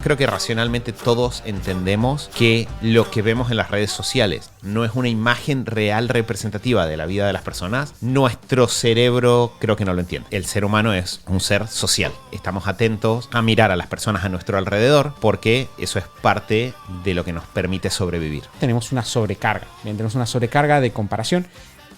Creo que racionalmente todos entendemos que lo que vemos en las redes sociales no es una imagen real representativa de la vida de las personas. Nuestro cerebro creo que no lo entiende. El ser humano es un ser social. Estamos atentos a mirar a las personas a nuestro alrededor porque eso es parte de lo que nos permite sobrevivir. Tenemos una sobrecarga. Bien, tenemos una sobrecarga de comparación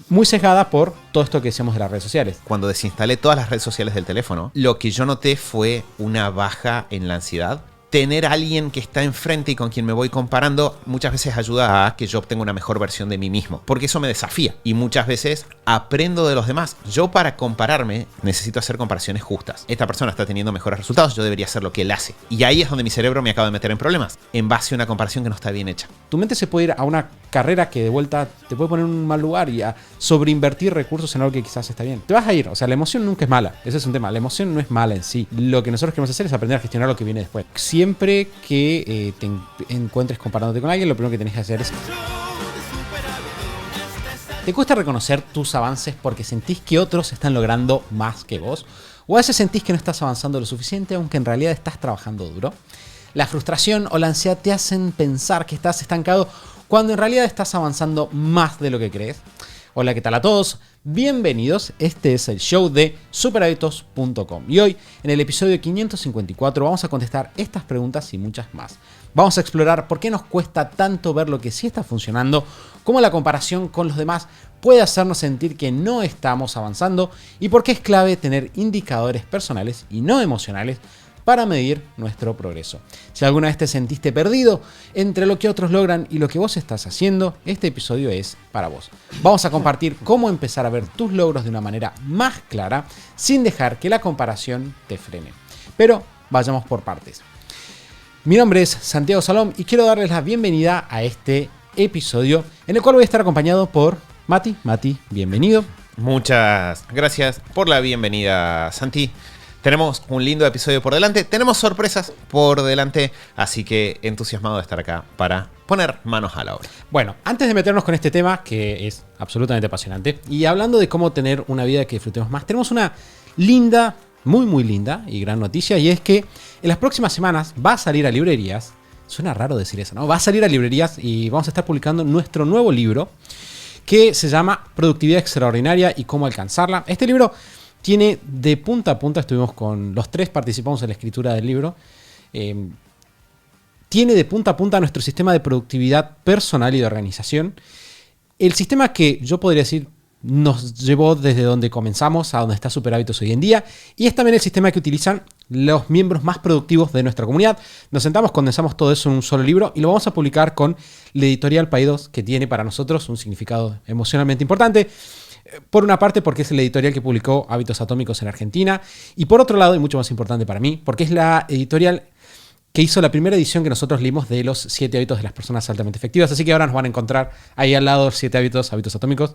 muy sesgada por todo esto que decíamos de las redes sociales. Cuando desinstalé todas las redes sociales del teléfono, lo que yo noté fue una baja en la ansiedad. Tener a alguien que está enfrente y con quien me voy comparando muchas veces ayuda a que yo obtenga una mejor versión de mí mismo, porque eso me desafía y muchas veces aprendo de los demás. Yo, para compararme, necesito hacer comparaciones justas. Esta persona está teniendo mejores resultados, yo debería hacer lo que él hace. Y ahí es donde mi cerebro me acaba de meter en problemas, en base a una comparación que no está bien hecha. Tu mente se puede ir a una carrera que de vuelta te puede poner en un mal lugar y a sobreinvertir recursos en algo que quizás está bien. Te vas a ir, o sea, la emoción nunca es mala. Ese es un tema, la emoción no es mala en sí. Lo que nosotros queremos hacer es aprender a gestionar lo que viene después. Siempre que te encuentres comparándote con alguien, lo primero que tenés que hacer es... ¿Te cuesta reconocer tus avances porque sentís que otros están logrando más que vos? ¿O a veces sentís que no estás avanzando lo suficiente aunque en realidad estás trabajando duro? La frustración o la ansiedad te hacen pensar que estás estancado cuando en realidad estás avanzando más de lo que crees. Hola, ¿qué tal a todos? Bienvenidos, este es el show de superhábitos.com y hoy en el episodio 554 vamos a contestar estas preguntas y muchas más. Vamos a explorar por qué nos cuesta tanto ver lo que sí está funcionando, cómo la comparación con los demás puede hacernos sentir que no estamos avanzando y por qué es clave tener indicadores personales y no emocionales para medir nuestro progreso. Si alguna vez te sentiste perdido entre lo que otros logran y lo que vos estás haciendo, este episodio es para vos. Vamos a compartir cómo empezar a ver tus logros de una manera más clara sin dejar que la comparación te frene. Pero vayamos por partes. Mi nombre es Santiago Salom y quiero darles la bienvenida a este episodio en el cual voy a estar acompañado por Mati. Mati, bienvenido. Muchas gracias por la bienvenida, Santi. Tenemos un lindo episodio por delante, tenemos sorpresas por delante, así que entusiasmado de estar acá para poner manos a la obra. Bueno, antes de meternos con este tema, que es absolutamente apasionante, y hablando de cómo tener una vida que disfrutemos más, tenemos una linda, muy linda y gran noticia, y es que en las próximas semanas va a salir a librerías, suena raro decir eso, ¿no? Va a salir a librerías y vamos a estar publicando nuestro nuevo libro, que se llama Productividad Extraordinaria y cómo alcanzarla. Este libro tiene de punta a punta, estuvimos con los tres, participamos en la escritura del libro, tiene de punta a punta nuestro sistema de productividad personal y de organización. El sistema que yo podría decir nos llevó desde donde comenzamos a donde está Superhábitos hoy en día, y es también el sistema que utilizan los miembros más productivos de nuestra comunidad. Nos sentamos, condensamos todo eso en un solo libro y lo vamos a publicar con la editorial Paidós, que tiene para nosotros un significado emocionalmente importante. Por una parte, porque es la editorial que publicó Hábitos Atómicos en Argentina. Y por otro lado, y mucho más importante para mí, porque es la editorial que hizo la primera edición que nosotros leímos de los 7 hábitos de las personas altamente efectivas. Así que ahora nos van a encontrar ahí al lado 7 hábitos atómicos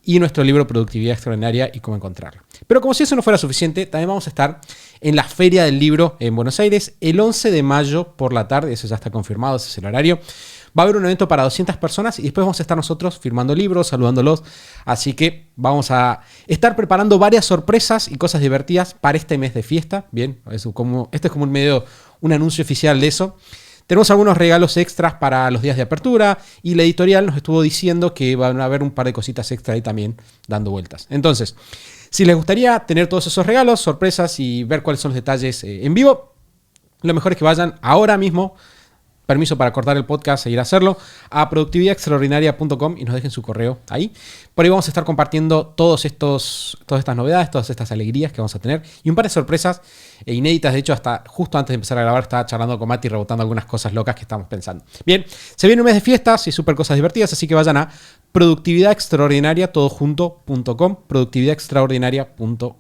y nuestro libro Productividad Extraordinaria y cómo encontrarlo. Pero como si eso no fuera suficiente, también vamos a estar en la Feria del Libro en Buenos Aires el 11 de mayo por la tarde. Eso ya está confirmado, ese es el horario. Va a haber un evento para 200 personas y después vamos a estar nosotros firmando libros, saludándolos. Así que vamos a estar preparando varias sorpresas y cosas divertidas para este mes de fiesta. Bien, este es como un anuncio oficial de eso. Tenemos algunos regalos extras para los días de apertura y la editorial nos estuvo diciendo que van a haber un par de cositas extra ahí también dando vueltas. Entonces, si les gustaría tener todos esos regalos, sorpresas y ver cuáles son los detalles en vivo, lo mejor es que vayan ahora mismo, permiso para cortar el podcast e ir a hacerlo, a productividadextraordinaria.com y nos dejen su correo ahí. Por ahí vamos a estar compartiendo todas estas novedades, todas estas alegrías que vamos a tener y un par de sorpresas inéditas. De hecho, hasta justo antes de empezar a grabar estaba charlando con Mati y rebotando algunas cosas locas que estamos pensando. Bien, se viene un mes de fiestas y súper cosas divertidas, así que vayan a productividadextraordinaria.com, productividadextraordinaria.com.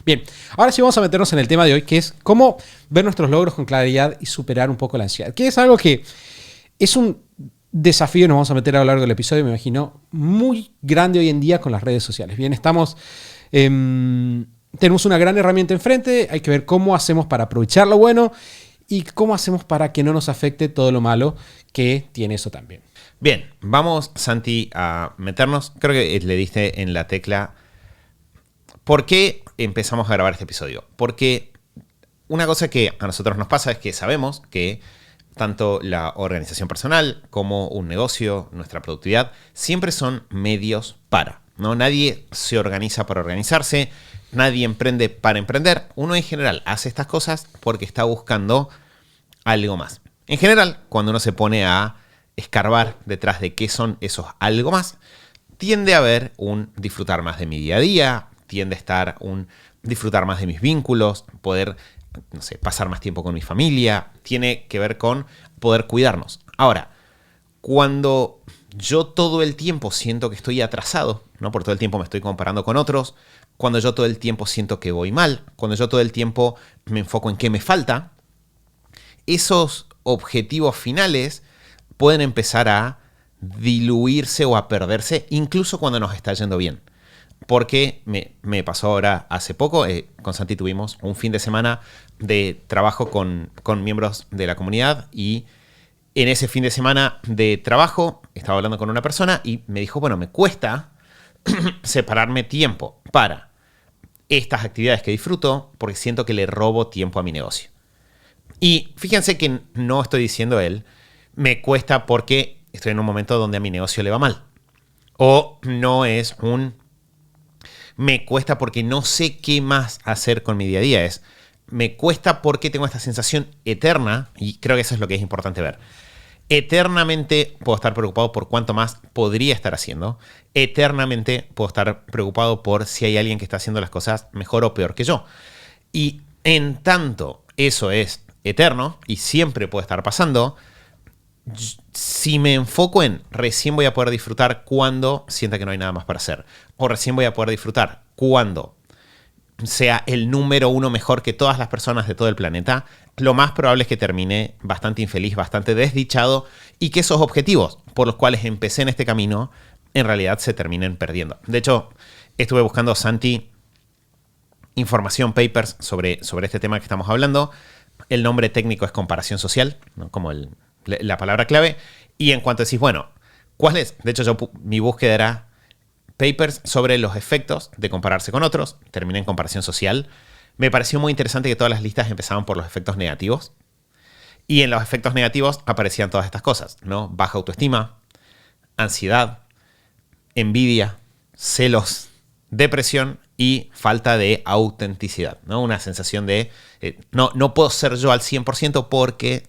Bien, ahora sí vamos a meternos en el tema de hoy, que es cómo ver nuestros logros con claridad y superar un poco la ansiedad, que es algo que es un desafío, nos vamos a meter a lo largo del episodio, me imagino, muy grande hoy en día con las redes sociales. Bien, tenemos una gran herramienta enfrente, hay que ver cómo hacemos para aprovechar lo bueno y cómo hacemos para que no nos afecte todo lo malo que tiene eso también. Bien, vamos, Santi, a meternos, creo que le diste en la tecla. ¿Por qué empezamos a grabar este episodio? Porque una cosa que a nosotros nos pasa es que sabemos que tanto la organización personal como un negocio, nuestra productividad, siempre son medios para, ¿no? Nadie se organiza para organizarse, nadie emprende para emprender. Uno en general hace estas cosas porque está buscando algo más. En general, cuando uno se pone a escarbar detrás de qué son esos algo más, tiende a haber un disfrutar más de mi día a día, tiende a estar un disfrutar más de mis vínculos, poder, no sé, pasar más tiempo con mi familia, tiene que ver con poder cuidarnos. Ahora, cuando yo todo el tiempo siento que estoy atrasado, ¿no? Por todo el tiempo me estoy comparando con otros, cuando yo todo el tiempo siento que voy mal, cuando yo todo el tiempo me enfoco en qué me falta, esos objetivos finales pueden empezar a diluirse o a perderse, incluso cuando nos está yendo bien. Porque me pasó ahora hace poco, con Santi tuvimos un fin de semana de trabajo con miembros de la comunidad y en ese fin de semana de trabajo estaba hablando con una persona y me dijo, bueno, me cuesta separarme tiempo para estas actividades que disfruto porque siento que le robo tiempo a mi negocio. Y fíjense que no estoy diciendo él, me cuesta porque estoy en un momento donde a mi negocio le va mal. O no es un me cuesta porque no sé qué más hacer con mi día a día. Es me cuesta porque tengo esta sensación eterna, y creo que eso es lo que es importante ver. Eternamente puedo estar preocupado por cuánto más podría estar haciendo. Eternamente puedo estar preocupado por si hay alguien que está haciendo las cosas mejor o peor que yo. Y en tanto eso es eterno y siempre puede estar pasando, si me enfoco en recién voy a poder disfrutar cuando sienta que no hay nada más para hacer, o recién voy a poder disfrutar cuando sea el número uno mejor que todas las personas de todo el planeta, lo más probable es que termine bastante infeliz, bastante desdichado y que esos objetivos por los cuales empecé en este camino en realidad se terminen perdiendo. De hecho, estuve buscando, Santi, información, papers sobre este tema que estamos hablando. El nombre técnico es comparación social, ¿no? Como la palabra clave. Y en cuanto decís, bueno, ¿cuál es? De hecho, mi búsqueda era papers sobre los efectos de compararse con otros. Terminé en comparación social. Me pareció muy interesante que todas las listas empezaban por los efectos negativos. Y en los efectos negativos aparecían todas estas cosas, ¿no? Baja autoestima, ansiedad, envidia, celos, depresión y falta de autenticidad, ¿no? Una sensación de no puedo ser yo al 100% porque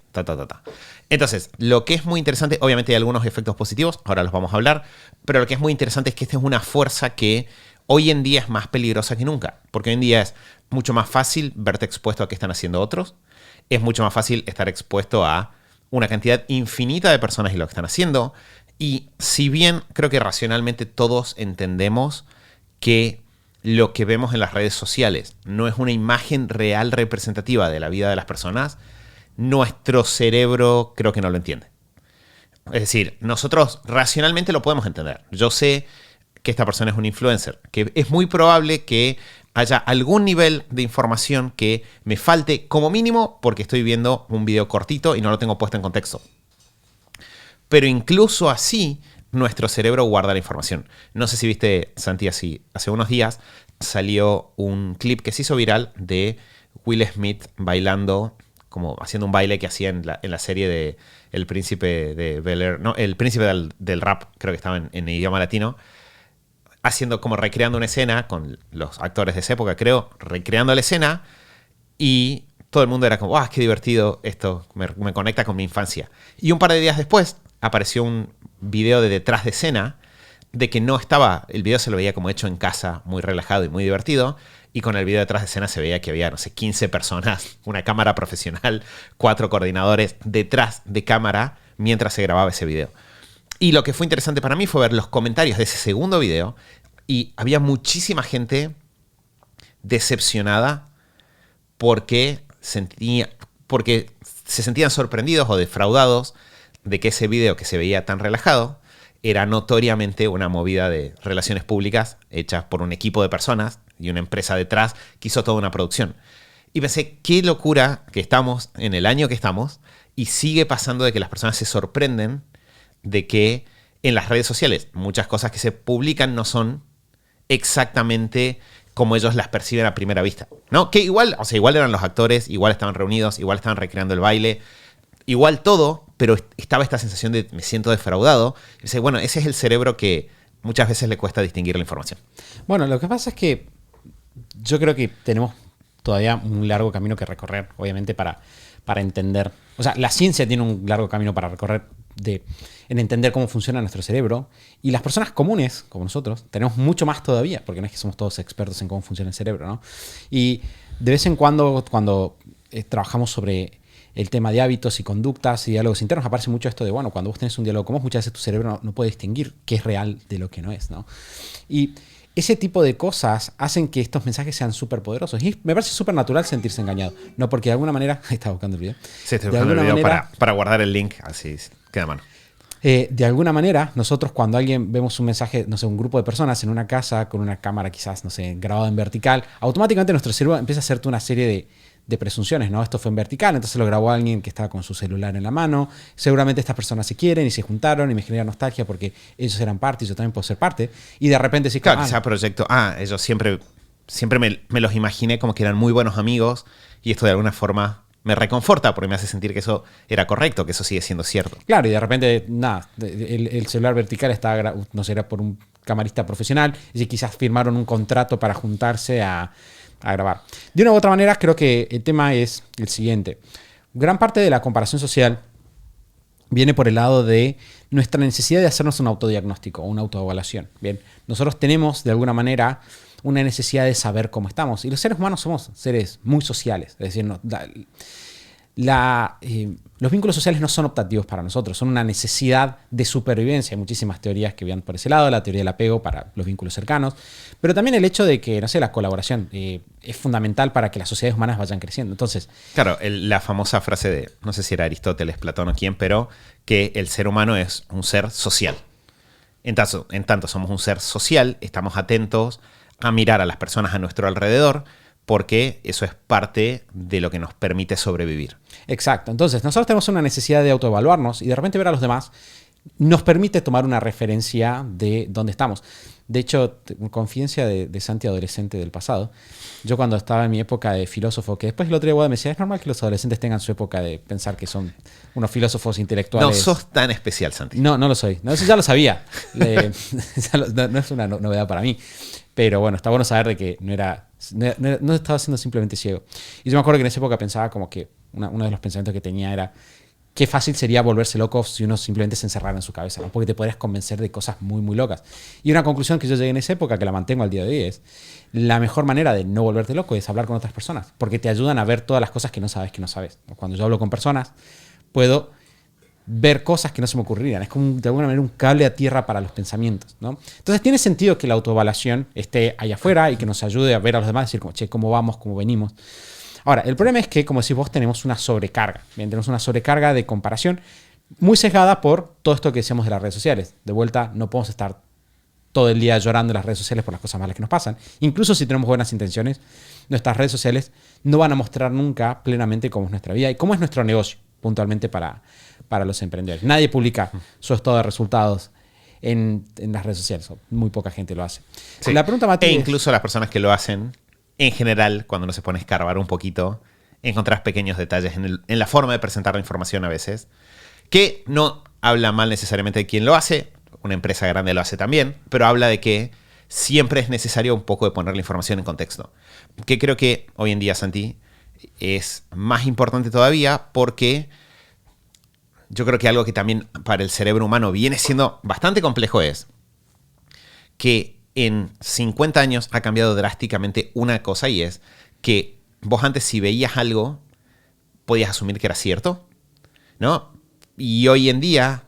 Entonces, lo que es muy interesante, obviamente hay algunos efectos positivos, ahora los vamos a hablar, pero lo que es muy interesante es que esta es una fuerza que hoy en día es más peligrosa que nunca, porque hoy en día es mucho más fácil verte expuesto a qué están haciendo otros, es mucho más fácil estar expuesto a una cantidad infinita de personas y lo que están haciendo, y si bien creo que racionalmente todos entendemos que lo que vemos en las redes sociales no es una imagen real representativa de la vida de las personas, nuestro cerebro creo que no lo entiende. Es decir, nosotros racionalmente lo podemos entender. Yo sé que esta persona es un influencer, que es muy probable que haya algún nivel de información que me falte como mínimo porque estoy viendo un video cortito y no lo tengo puesto en contexto. Pero incluso así, nuestro cerebro guarda la información. No sé si viste, Santi, así, hace unos días salió un clip que se hizo viral de Will Smith bailando, como haciendo un baile que hacía en la serie de El Príncipe de Bel-Air, no, El Príncipe del Rap, creo que estaba en idioma latino, haciendo como recreando una escena con los actores de esa época, creo, recreando la escena, y todo el mundo era como, ¡ah, qué divertido esto! Me conecta con mi infancia. Y un par de días después apareció un video de detrás de escena de que no estaba, el video se lo veía como hecho en casa, muy relajado y muy divertido, y con el video detrás de escena se veía que había, no sé, 15 personas, una cámara profesional, 4 coordinadores detrás de cámara mientras se grababa ese video. Y lo que fue interesante para mí fue ver los comentarios de ese segundo video, y había muchísima gente decepcionada porque se sentían sorprendidos o defraudados de que ese video que se veía tan relajado era notoriamente una movida de relaciones públicas hechas por un equipo de personas y una empresa detrás que hizo toda una producción. Y pensé, qué locura que estamos en el año que estamos y sigue pasando de que las personas se sorprenden de que en las redes sociales muchas cosas que se publican no son exactamente como ellos las perciben a primera vista, ¿no? Que igual, o sea, igual eran los actores, igual estaban reunidos, igual estaban recreando el baile, igual todo, pero estaba esta sensación de me siento defraudado. Y dice, bueno, ese es el cerebro que muchas veces le cuesta distinguir la información. Bueno, lo que pasa es que yo creo que tenemos todavía un largo camino que recorrer, obviamente, para entender. O sea, la ciencia tiene un largo camino para recorrer en entender cómo funciona nuestro cerebro. Y las personas comunes, como nosotros, tenemos mucho más todavía, porque no es que somos todos expertos en cómo funciona el cerebro, ¿no? Y de vez en cuando trabajamos sobre el tema de hábitos y conductas y diálogos internos, aparece mucho esto de, bueno, cuando vos tenés un diálogo con vos, muchas veces tu cerebro no puede distinguir qué es real de lo que no es, ¿no? Y ese tipo de cosas hacen que estos mensajes sean súper poderosos. Y me parece súper natural sentirse engañado. No, porque de alguna manera... Estaba buscando el video. Sí, estoy buscando el video para guardar el link, así queda a mano. De alguna manera, nosotros cuando vemos un mensaje, no sé, un grupo de personas en una casa con una cámara quizás, no sé, grabada en vertical, automáticamente nuestro cerebro empieza a hacerte una serie de presunciones, ¿no? Esto fue en vertical, entonces lo grabó alguien que estaba con su celular en la mano. Seguramente estas personas se quieren y se juntaron y me genera nostalgia porque ellos eran parte y yo también puedo ser parte. Y de repente sí, claro, quizá proyecto, ellos siempre me los imaginé como que eran muy buenos amigos y esto de alguna forma me reconforta porque me hace sentir que eso era correcto, que eso sigue siendo cierto. Claro, y de repente, nada, el celular vertical está, no sé, era por un camarista profesional y quizás firmaron un contrato para juntarse a grabar. De una u otra manera, creo que el tema es el siguiente. Gran parte de la comparación social viene por el lado de nuestra necesidad de hacernos un autodiagnóstico o una autoevaluación. Bien, nosotros tenemos de alguna manera una necesidad de saber cómo estamos. Y los seres humanos somos seres muy sociales. Es decir, los vínculos sociales no son optativos para nosotros, son una necesidad de supervivencia. Hay muchísimas teorías que van por ese lado, la teoría del apego para los vínculos cercanos, pero también el hecho de que, no sé, la colaboración es fundamental para que las sociedades humanas vayan creciendo. Entonces, claro, la famosa frase de, no sé si era Aristóteles, Platón o quién, pero que el ser humano es un ser social. En tanto somos un ser social, estamos atentos a mirar a las personas a nuestro alrededor, porque eso es parte de lo que nos permite sobrevivir. Exacto. Entonces, nosotros tenemos una necesidad de autoevaluarnos y de repente ver a los demás nos permite tomar una referencia de dónde estamos. De hecho, confidencia de Santi adolescente del pasado. Yo cuando estaba en mi época de filósofo, que después el otro día me decía, es normal que los adolescentes tengan su época de pensar que son unos filósofos intelectuales. No sos tan especial, Santi. No lo soy. No, eso ya lo sabía. No es una novedad para mí. Pero bueno, está bueno saber de que no estaba siendo simplemente ciego. Y yo me acuerdo que en esa época pensaba como que uno de los pensamientos que tenía era qué fácil sería volverse loco si uno simplemente se encerrara en su cabeza, ¿no? Porque te podrías convencer de cosas muy, muy locas. Y una conclusión que yo llegué en esa época, que la mantengo al día de hoy, es la mejor manera de no volverte loco es hablar con otras personas, porque te ayudan a ver todas las cosas que no sabes que no sabes. Cuando yo hablo con personas, puedo ver cosas que no se me ocurrirían. Es como de alguna manera un cable a tierra para los pensamientos, ¿no? Entonces tiene sentido que la autoevaluación esté allá afuera y que nos ayude a ver a los demás, decir como, che, ¿cómo vamos? ¿Cómo venimos? Ahora, el problema es que, como decís vos, tenemos una sobrecarga. Bien, tenemos una sobrecarga de comparación muy sesgada por todo esto que decíamos de las redes sociales. De vuelta, no podemos estar todo el día llorando en las redes sociales por las cosas malas que nos pasan. Incluso si tenemos buenas intenciones, nuestras redes sociales no van a mostrar nunca plenamente cómo es nuestra vida y cómo es nuestro negocio, puntualmente para los emprendedores. Nadie publica su estado de resultados en las redes sociales. Muy poca gente lo hace. Sí. La pregunta, Mati, incluso las personas que lo hacen, en general, cuando uno se pone a escarbar un poquito, encontrás pequeños detalles en la forma de presentar la información a veces, que no habla mal necesariamente de quien lo hace, una empresa grande lo hace también, pero habla de que siempre es necesario un poco de poner la información en contexto. Que creo que hoy en día, Santi, es más importante todavía porque yo creo que algo que también para el cerebro humano viene siendo bastante complejo es que en 50 años ha cambiado drásticamente una cosa y es que vos antes si veías algo podías asumir que era cierto, ¿no? Y hoy en día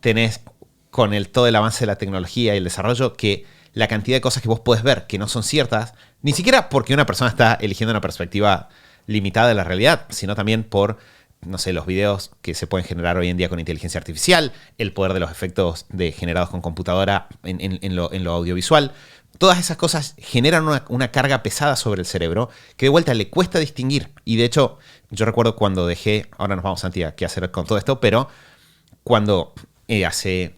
tenés con todo el avance de la tecnología y el desarrollo que la cantidad de cosas que vos podés ver que no son ciertas, ni siquiera porque una persona está eligiendo una perspectiva limitada de la realidad, sino también por, no sé, los videos que se pueden generar hoy en día con inteligencia artificial, el poder de los efectos generados con computadora en lo audiovisual. Todas esas cosas generan una carga pesada sobre el cerebro que de vuelta le cuesta distinguir. Y de hecho, yo recuerdo cuando dejé, ahora nos vamos, Santi, a qué hacer con todo esto, pero cuando hace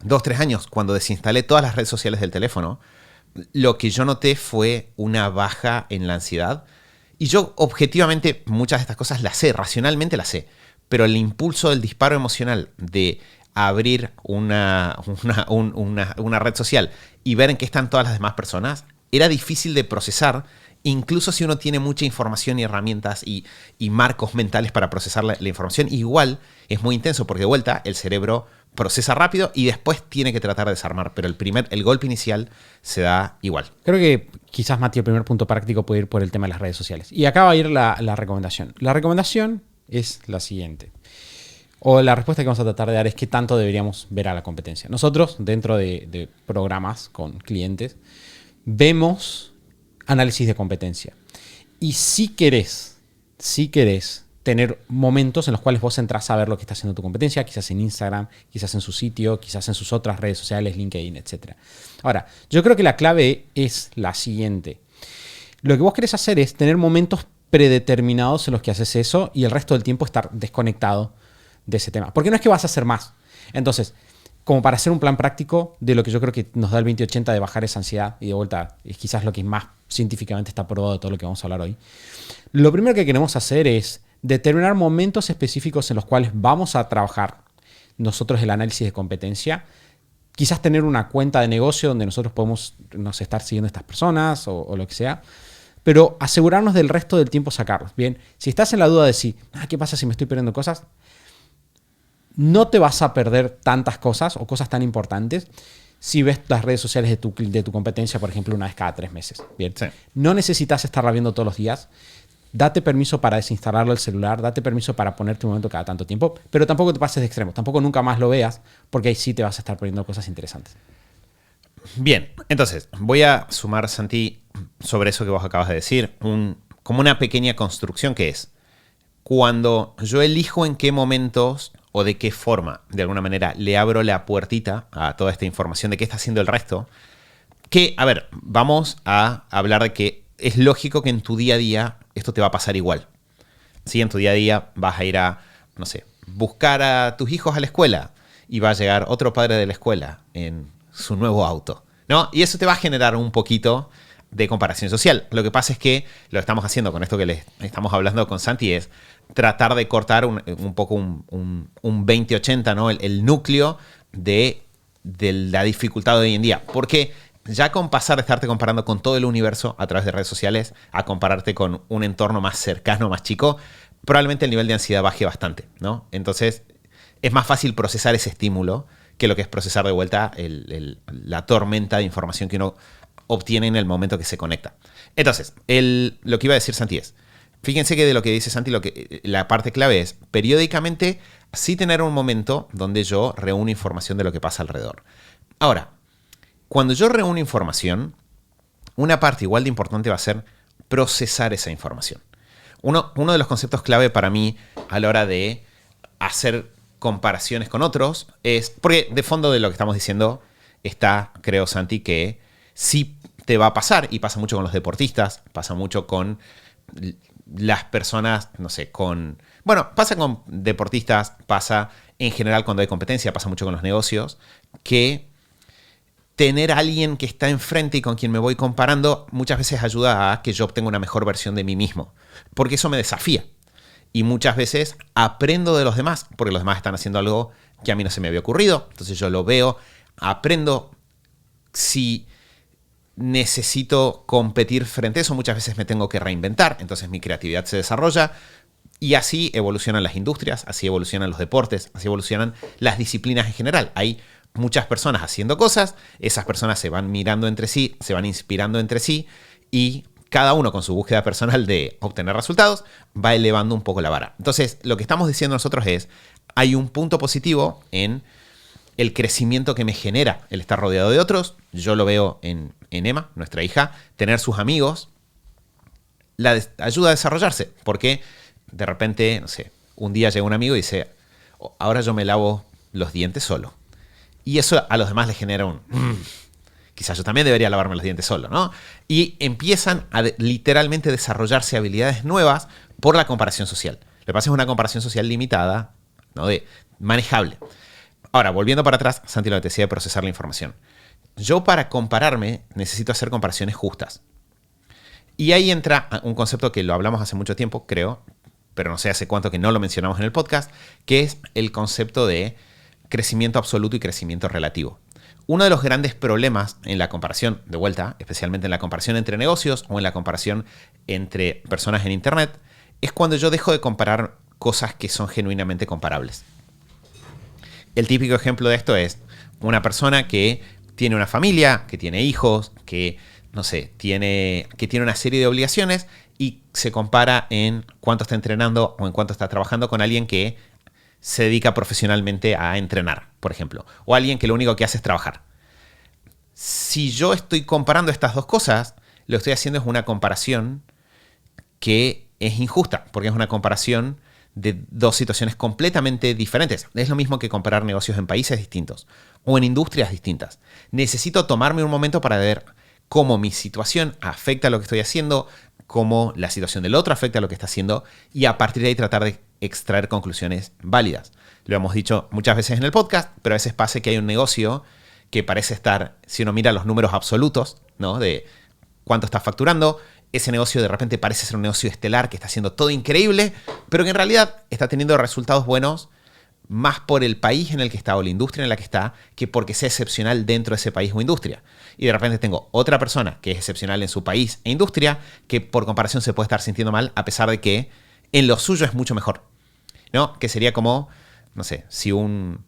2-3 años, cuando desinstalé todas las redes sociales del teléfono, lo que yo noté fue una baja en la ansiedad. Y yo objetivamente muchas de estas cosas las sé, racionalmente las sé. Pero el impulso del disparo emocional de abrir una red social y ver en qué están todas las demás personas era difícil de procesar, incluso si uno tiene mucha información y herramientas y marcos mentales para procesar la información. Igual es muy intenso porque de vuelta el cerebro procesa rápido y después tiene que tratar de desarmar, pero el golpe inicial se da igual. Creo que quizás, Mati, el primer punto práctico puede ir por el tema de las redes sociales. Y acá va a ir la recomendación. La recomendación es la siguiente. O la respuesta que vamos a tratar de dar es qué tanto deberíamos ver a la competencia. Nosotros, dentro de programas con clientes, vemos análisis de competencia. Y si querés tener momentos en los cuales vos entrás a ver lo que está haciendo tu competencia, quizás en Instagram, quizás en su sitio, quizás en sus otras redes sociales, LinkedIn, etc. Ahora, yo creo que la clave es la siguiente. Lo que vos querés hacer es tener momentos predeterminados en los que haces eso y el resto del tiempo estar desconectado de ese tema. Porque no es que vas a hacer más. Entonces, como para hacer un plan práctico de lo que yo creo que nos da el 2080 de bajar esa ansiedad, y de vuelta es quizás lo que más científicamente está probado de todo lo que vamos a hablar hoy, lo primero que queremos hacer es determinar momentos específicos en los cuales vamos a trabajar nosotros el análisis de competencia. Quizás tener una cuenta de negocio donde nosotros podemos estar siguiendo a estas personas o lo que sea, pero asegurarnos del resto del tiempo sacarlos. Bien, si estás en la duda de ¿qué pasa si me estoy perdiendo cosas? No te vas a perder tantas cosas o cosas tan importantes si ves las redes sociales de tu competencia, por ejemplo, una vez cada 3 meses. Bien, sí. No necesitas estarla viendo todos los días. Date permiso para desinstalarlo del celular, date permiso para ponerte un momento cada tanto tiempo, pero tampoco te pases de extremos, tampoco nunca más lo veas, porque ahí sí te vas a estar perdiendo cosas interesantes. Bien, entonces voy a sumar, Santi, sobre eso que vos acabas de decir, como una pequeña construcción que es, cuando yo elijo en qué momentos o de qué forma, de alguna manera, le abro la puertita a toda esta información de qué está haciendo el resto, que, a ver, vamos a hablar de que es lógico que en tu día a día esto te va a pasar igual. Si en tu día a día vas a ir a, buscar a tus hijos a la escuela y va a llegar otro padre de la escuela en su nuevo auto, ¿no? Y eso te va a generar un poquito de comparación social. Lo que pasa es que lo estamos haciendo con esto que le estamos hablando con Santi es tratar de cortar un poco un 20-80, ¿no? El núcleo de la dificultad de hoy en día. Porque ya con pasar de estarte comparando con todo el universo a través de redes sociales a compararte con un entorno más cercano, más chico, probablemente el nivel de ansiedad baje bastante, ¿no? Entonces es más fácil procesar ese estímulo que lo que es procesar de vuelta la tormenta de información que uno obtiene en el momento que se conecta. Entonces, lo que iba a decir Santi es, fíjense que de lo que dice Santi, la parte clave es periódicamente sí tener un momento donde yo reúno información de lo que pasa alrededor. Ahora, cuando yo reúno información, una parte igual de importante va a ser procesar esa información. Uno de los conceptos clave para mí a la hora de hacer comparaciones con otros es, porque de fondo de lo que estamos diciendo está, creo, Santi, que sí te va a pasar, y pasa mucho con los deportistas, pasa mucho con las personas, pasa con deportistas, pasa en general cuando hay competencia, pasa mucho con los negocios, que tener a alguien que está enfrente y con quien me voy comparando muchas veces ayuda a que yo obtenga una mejor versión de mí mismo, porque eso me desafía. Y muchas veces aprendo de los demás, porque los demás están haciendo algo que a mí no se me había ocurrido. Entonces yo lo veo, aprendo. Si necesito competir frente a eso, muchas veces me tengo que reinventar. Entonces mi creatividad se desarrolla. Y así evolucionan las industrias, así evolucionan los deportes, así evolucionan las disciplinas en general. Hay muchas personas haciendo cosas, esas personas se van mirando entre sí, se van inspirando entre sí y cada uno con su búsqueda personal de obtener resultados va elevando un poco la vara. Entonces, lo que estamos diciendo nosotros es, hay un punto positivo en el crecimiento que me genera el estar rodeado de otros. Yo lo veo en Emma, nuestra hija, tener sus amigos la ayuda a desarrollarse, porque de repente, un día llega un amigo y dice, ahora yo me lavo los dientes solo. Y eso a los demás les genera quizás yo también debería lavarme los dientes solo, ¿no? Y empiezan a literalmente desarrollarse habilidades nuevas por la comparación social. Lo que pasa es una comparación social limitada, ¿no? Manejable. Ahora, volviendo para atrás, Santi, lo que te decía de procesar la información. yo para compararme necesito hacer comparaciones justas. Y ahí entra un concepto que lo hablamos hace mucho tiempo, creo, pero no sé hace cuánto que no lo mencionamos en el podcast, que es el concepto de crecimiento absoluto y crecimiento relativo. Uno de los grandes problemas en la comparación, de vuelta, especialmente en la comparación entre negocios o en la comparación entre personas en Internet, es cuando yo dejo de comparar cosas que son genuinamente comparables. El típico ejemplo de esto es una persona que tiene una familia, que tiene hijos, que, no sé, que tiene una serie de obligaciones y se compara en cuánto está entrenando o en cuánto está trabajando con alguien que se dedica profesionalmente a entrenar, por ejemplo, o alguien que lo único que hace es trabajar. Si yo estoy comparando estas dos cosas, lo que estoy haciendo es una comparación que es injusta, porque es una comparación de dos situaciones completamente diferentes. Es lo mismo que comparar negocios en países distintos o en industrias distintas. Necesito tomarme un momento para ver cómo mi situación afecta a lo que estoy haciendo, cómo la situación del otro afecta a lo que está haciendo y a partir de ahí tratar de extraer conclusiones válidas. Lo hemos dicho muchas veces en el podcast, pero a veces pasa que hay un negocio que parece estar, si uno mira los números absolutos, ¿no? De cuánto está facturando, ese negocio de repente parece ser un negocio estelar que está haciendo todo increíble, pero que en realidad está teniendo resultados buenos más por el país en el que está o la industria en la que está que porque sea excepcional dentro de ese país o industria. Y de repente tengo otra persona que es excepcional en su país e industria que por comparación se puede estar sintiendo mal a pesar de que en lo suyo es mucho mejor, ¿no? Que sería como, no sé, si un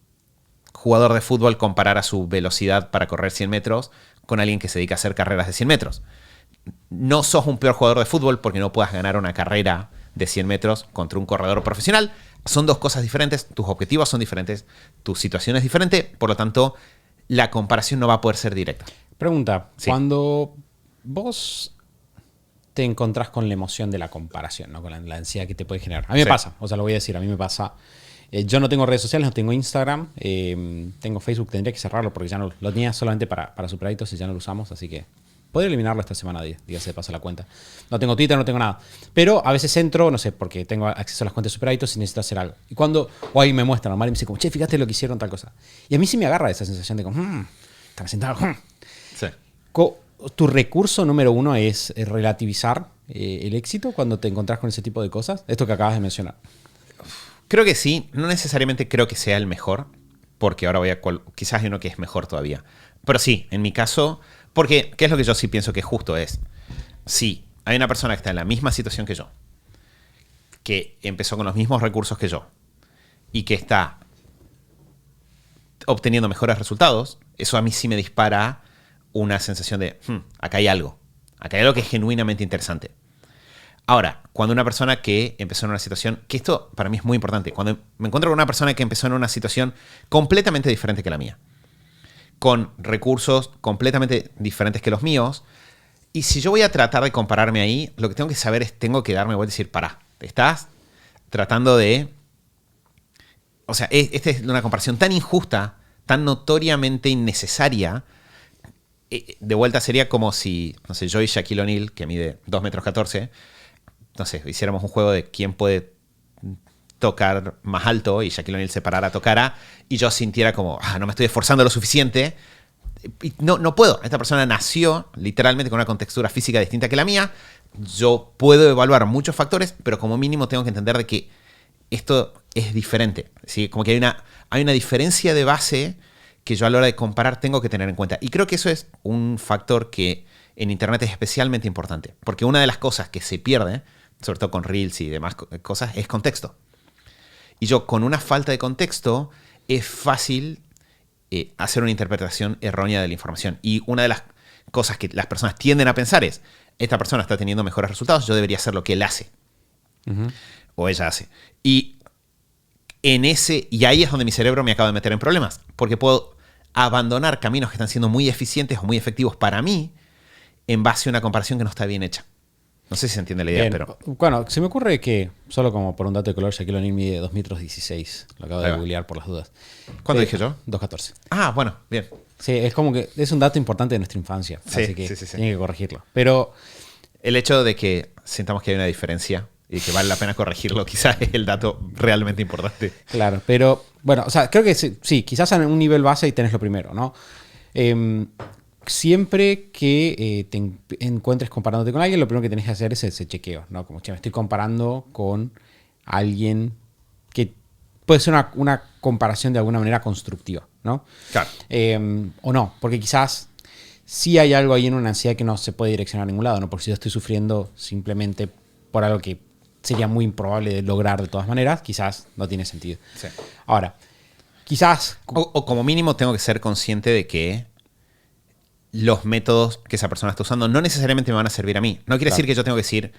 jugador de fútbol comparara su velocidad para correr 100 metros con alguien que se dedica a hacer carreras de 100 metros. No sos un peor jugador de fútbol porque no puedas ganar una carrera de 100 metros contra un corredor profesional. Son dos cosas diferentes, tus objetivos son diferentes, tu situación es diferente, por lo tanto, la comparación no va a poder ser directa. Pregunta, Sí. cuando vos te encontrás con la emoción de la comparación, ¿no? Con la ansiedad que te puede generar. A mí me Sí. pasa, o sea, lo voy a decir, a mí me pasa. Yo no tengo redes sociales, no tengo Instagram, tengo Facebook, tendría que cerrarlo porque ya no lo tenía solamente para superaditos y ya no lo usamos, así que podría eliminarlo esta semana, dígase de paso la cuenta. No tengo Twitter, no tengo nada. Pero a veces entro, no sé, porque tengo acceso a las cuentas de superaditos y necesito hacer algo. Y cuando, o ahí me muestran, normal, y me dice como, che, fíjate lo que hicieron, tal cosa. Y a mí sí me agarra esa sensación de como, están sentados. Sí. ¿Tu recurso número uno es relativizar el éxito cuando te encontrás con ese tipo de cosas? Esto que acabas de mencionar. Creo que sí, no necesariamente creo que sea el mejor, porque ahora quizás hay uno que es mejor todavía. Pero sí, en mi caso, porque ¿qué es lo que yo sí pienso que justo es? Sí, hay una persona que está en la misma situación que yo, que empezó con los mismos recursos que yo y que está obteniendo mejores resultados, eso a mí sí me dispara una sensación de, acá hay algo que es genuinamente interesante. Ahora, cuando una persona que empezó en una situación, que esto para mí es muy importante, cuando me encuentro con una persona que empezó en una situación completamente diferente que la mía, con recursos completamente diferentes que los míos, y si yo voy a tratar de compararme ahí, lo que tengo que saber es, tengo que darme vuelta y decir, pará, estás tratando de... O sea, esta es una comparación tan injusta, tan notoriamente innecesaria. De vuelta sería como si, no sé, yo y Shaquille O'Neal, que mide 2,14 m, no sé, hiciéramos un juego de quién puede tocar más alto y Shaquille O'Neal se parara, tocara, y yo sintiera como, no me estoy esforzando lo suficiente. Y no puedo. Esta persona nació literalmente con una contextura física distinta que la mía. Yo puedo evaluar muchos factores, pero como mínimo tengo que entender de que esto es diferente. ¿Sí? Como que hay una diferencia de base que yo a la hora de comparar tengo que tener en cuenta. Y creo que eso es un factor que en Internet es especialmente importante. Porque una de las cosas que se pierde, sobre todo con Reels y demás cosas, es contexto. Y yo con una falta de contexto es fácil hacer una interpretación errónea de la información. Y una de las cosas que las personas tienden a pensar es, esta persona está teniendo mejores resultados, yo debería hacer lo que él hace. Uh-huh. O ella hace. Y ahí es donde mi cerebro me acaba de meter en problemas. Porque puedo abandonar caminos que están siendo muy eficientes o muy efectivos para mí en base a una comparación que no está bien hecha. No sé si se entiende la idea, pero... Bueno, se me ocurre que, solo como por un dato de color, Shaquille O'Neal mide 2,16 m. Lo acabo de googlear por las dudas. ¿Cuánto dije yo? 2,14. Ah, bueno, bien. Sí, es como que es un dato importante de nuestra infancia. Sí, así que sí. tiene que corregirlo. Pero el hecho de que sintamos que hay una diferencia y que vale la pena corregirlo, quizás es el dato realmente importante. Claro, pero bueno, o sea, creo que sí, quizás en un nivel base y tenés lo primero, ¿no? siempre que encuentres comparándote con alguien, lo primero que tenés que hacer es ese chequeo, ¿no? Como, che, me estoy comparando con alguien que puede ser una comparación de alguna manera constructiva, ¿no? Claro. O no, porque quizás sí hay algo ahí en una ansiedad que no se puede direccionar a ningún lado, ¿no? Porque si yo estoy sufriendo simplemente por algo que sería muy improbable de lograr de todas maneras, quizás no tiene sentido. Sí. Ahora, quizás... O como mínimo tengo que ser consciente de que los métodos que esa persona está usando no necesariamente me van a servir a mí. No quiere decir que yo tengo que decir,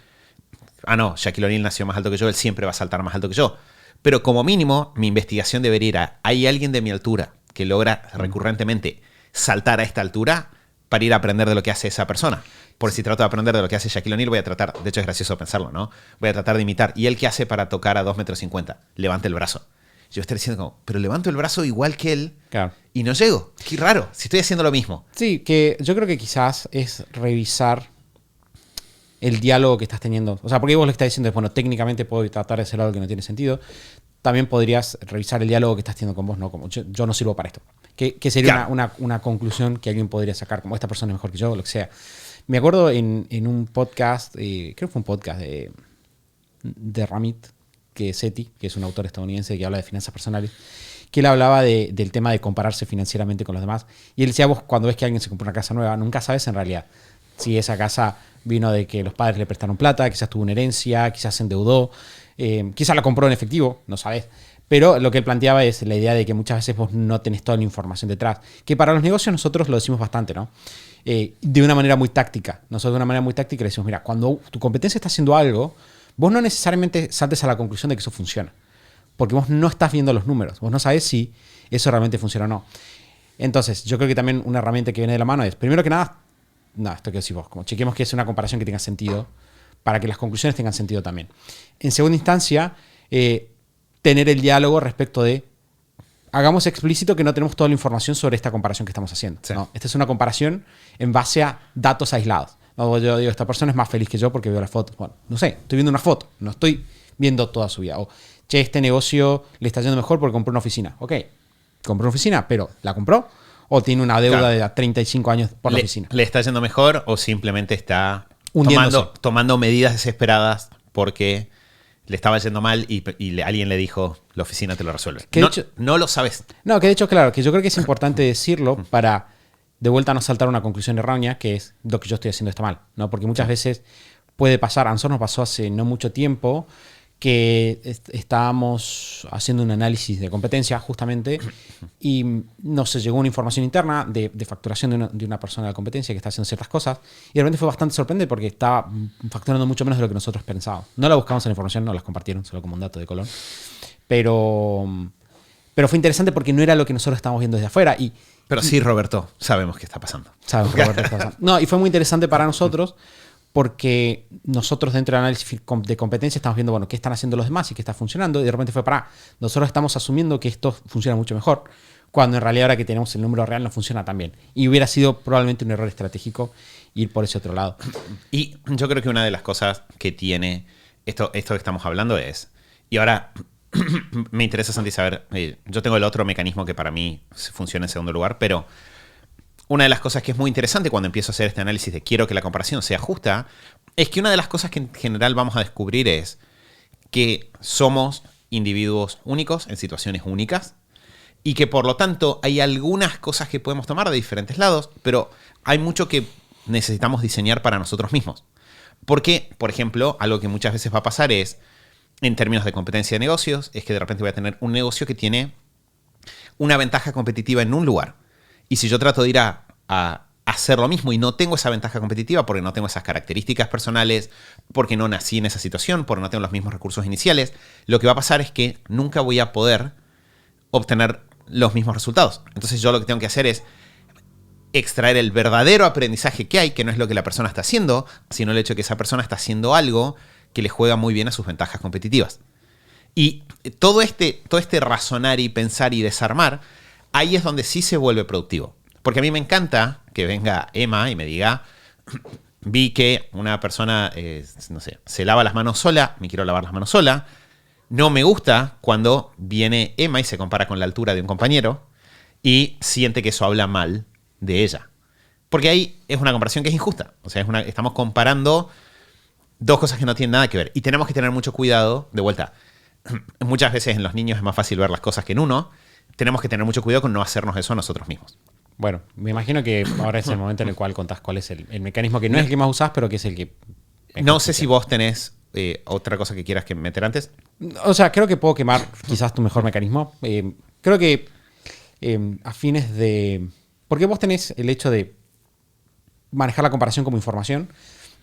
no, Shaquille O'Neal nació más alto que yo, él siempre va a saltar más alto que yo. Pero como mínimo, mi investigación debería ir a, ¿hay alguien de mi altura que logra recurrentemente saltar a esta altura para ir a aprender de lo que hace esa persona? Por si trato de aprender de lo que hace Shaquille O'Neal, voy a tratar, de hecho es gracioso pensarlo, ¿no? Voy a tratar de imitar. ¿Y él qué hace para tocar a 2,50 metros? Levanta el brazo. Yo estoy diciendo como, pero levanto el brazo igual que él y no llego. Qué raro, si estoy haciendo lo mismo. Sí, que yo creo que quizás es revisar el diálogo que estás teniendo. O sea, porque vos lo que estás diciendo es, bueno, técnicamente puedo tratar de hacer algo que no tiene sentido. También podrías revisar el diálogo que estás teniendo con vos, ¿no? Como yo no sirvo para esto. Que sería una conclusión que alguien podría sacar, como esta persona es mejor que yo, o lo que sea. Me acuerdo en un podcast, creo que fue un podcast de Ramit Sethi, que es un autor estadounidense que habla de finanzas personales, que él hablaba del tema de compararse financieramente con los demás. Y él decía, vos cuando ves que alguien se compra una casa nueva, nunca sabes en realidad si esa casa vino de que los padres le prestaron plata, quizás tuvo una herencia, quizás se endeudó, quizás la compró en efectivo, no sabes. Pero lo que él planteaba es la idea de que muchas veces vos no tenés toda la información detrás. Que para los negocios nosotros lo decimos bastante, ¿no? De una manera muy táctica. Nosotros de una manera muy táctica le decimos, mira, cuando tu competencia está haciendo algo, vos no necesariamente saltes a la conclusión de que eso funciona. Porque vos no estás viendo los números. Vos no sabés si eso realmente funciona o no. Entonces, yo creo que también una herramienta que viene de la mano es, primero que nada, esto que decís vos, como chequemos que es una comparación que tenga sentido, para que las conclusiones tengan sentido también. En segunda instancia, tener el diálogo respecto de, hagamos explícito que no tenemos toda la información sobre esta comparación que estamos haciendo. Sí. ¿No? Esta es una comparación en base a datos aislados. No, yo digo, esta persona es más feliz que yo porque veo las fotos. Bueno, no sé, estoy viendo una foto, no estoy viendo toda su vida. O, che, este negocio le está yendo mejor porque compró una oficina. Ok, compró una oficina, pero ¿la compró? ¿O tiene una deuda de 35 años por la oficina? ¿Le está yendo mejor o simplemente está tomando medidas desesperadas porque le estaba yendo mal y alguien le dijo, la oficina te lo resuelve? No lo sabes. No, que de hecho, claro, que yo creo que es importante decirlo para de vuelta no saltar una conclusión errónea, que es lo que yo estoy haciendo está mal, ¿no? Porque muchas veces puede pasar, a nosotros nos pasó hace no mucho tiempo que estábamos haciendo un análisis de competencia justamente y nos llegó una información interna de facturación de una persona de la competencia que está haciendo ciertas cosas y de repente fue bastante sorprendente porque estaba facturando mucho menos de lo que nosotros pensábamos. No la buscamos en la información, no las compartieron, solo como un dato de color. Pero fue interesante porque no era lo que nosotros estábamos viendo desde afuera. Pero sí, Roberto, sabemos qué está pasando. Sabemos qué está pasando. No, y fue muy interesante para nosotros porque nosotros dentro del análisis de competencia estamos viendo, bueno, qué están haciendo los demás y qué está funcionando. Y de repente fue nosotros estamos asumiendo que esto funciona mucho mejor, cuando en realidad ahora que tenemos el número real no funciona tan bien. Y hubiera sido probablemente un error estratégico ir por ese otro lado. Y yo creo que una de las cosas que tiene esto que estamos hablando es, y ahora me interesa, Santi, saber, yo tengo el otro mecanismo que para mí funciona en segundo lugar, pero una de las cosas que es muy interesante cuando empiezo a hacer este análisis de quiero que la comparación sea justa, es que una de las cosas que en general vamos a descubrir es que somos individuos únicos en situaciones únicas y que por lo tanto hay algunas cosas que podemos tomar de diferentes lados, pero hay mucho que necesitamos diseñar para nosotros mismos. Porque, por ejemplo, algo que muchas veces va a pasar es, en términos de competencia de negocios, es que de repente voy a tener un negocio que tiene una ventaja competitiva en un lugar. Y si yo trato de ir a hacer lo mismo y no tengo esa ventaja competitiva porque no tengo esas características personales, porque no nací en esa situación, porque no tengo los mismos recursos iniciales, lo que va a pasar es que nunca voy a poder obtener los mismos resultados. Entonces yo lo que tengo que hacer es extraer el verdadero aprendizaje que hay, que no es lo que la persona está haciendo, sino el hecho de que esa persona está haciendo algo que le juega muy bien a sus ventajas competitivas. Y todo este razonar y pensar y desarmar, ahí es donde sí se vuelve productivo. Porque a mí me encanta que venga Emma y me diga, vi que una persona, no sé, se lava las manos sola, me quiero lavar las manos sola. No me gusta cuando viene Emma y se compara con la altura de un compañero y siente que eso habla mal de ella. Porque ahí es una comparación que es injusta. O sea, estamos comparando dos cosas que no tienen nada que ver. Y tenemos que tener mucho cuidado, de vuelta. Muchas veces en los niños es más fácil ver las cosas que en uno. Tenemos que tener mucho cuidado con no hacernos eso a nosotros mismos. Bueno, me imagino que ahora es el momento en el cual contás cuál es el mecanismo que no es el que más usás, pero que es el que... No sé si vos tenés otra cosa que quieras que meter antes. O sea, creo que puedo quemar quizás tu mejor mecanismo. Creo que a fines de... Porque vos tenés el hecho de manejar la comparación como información,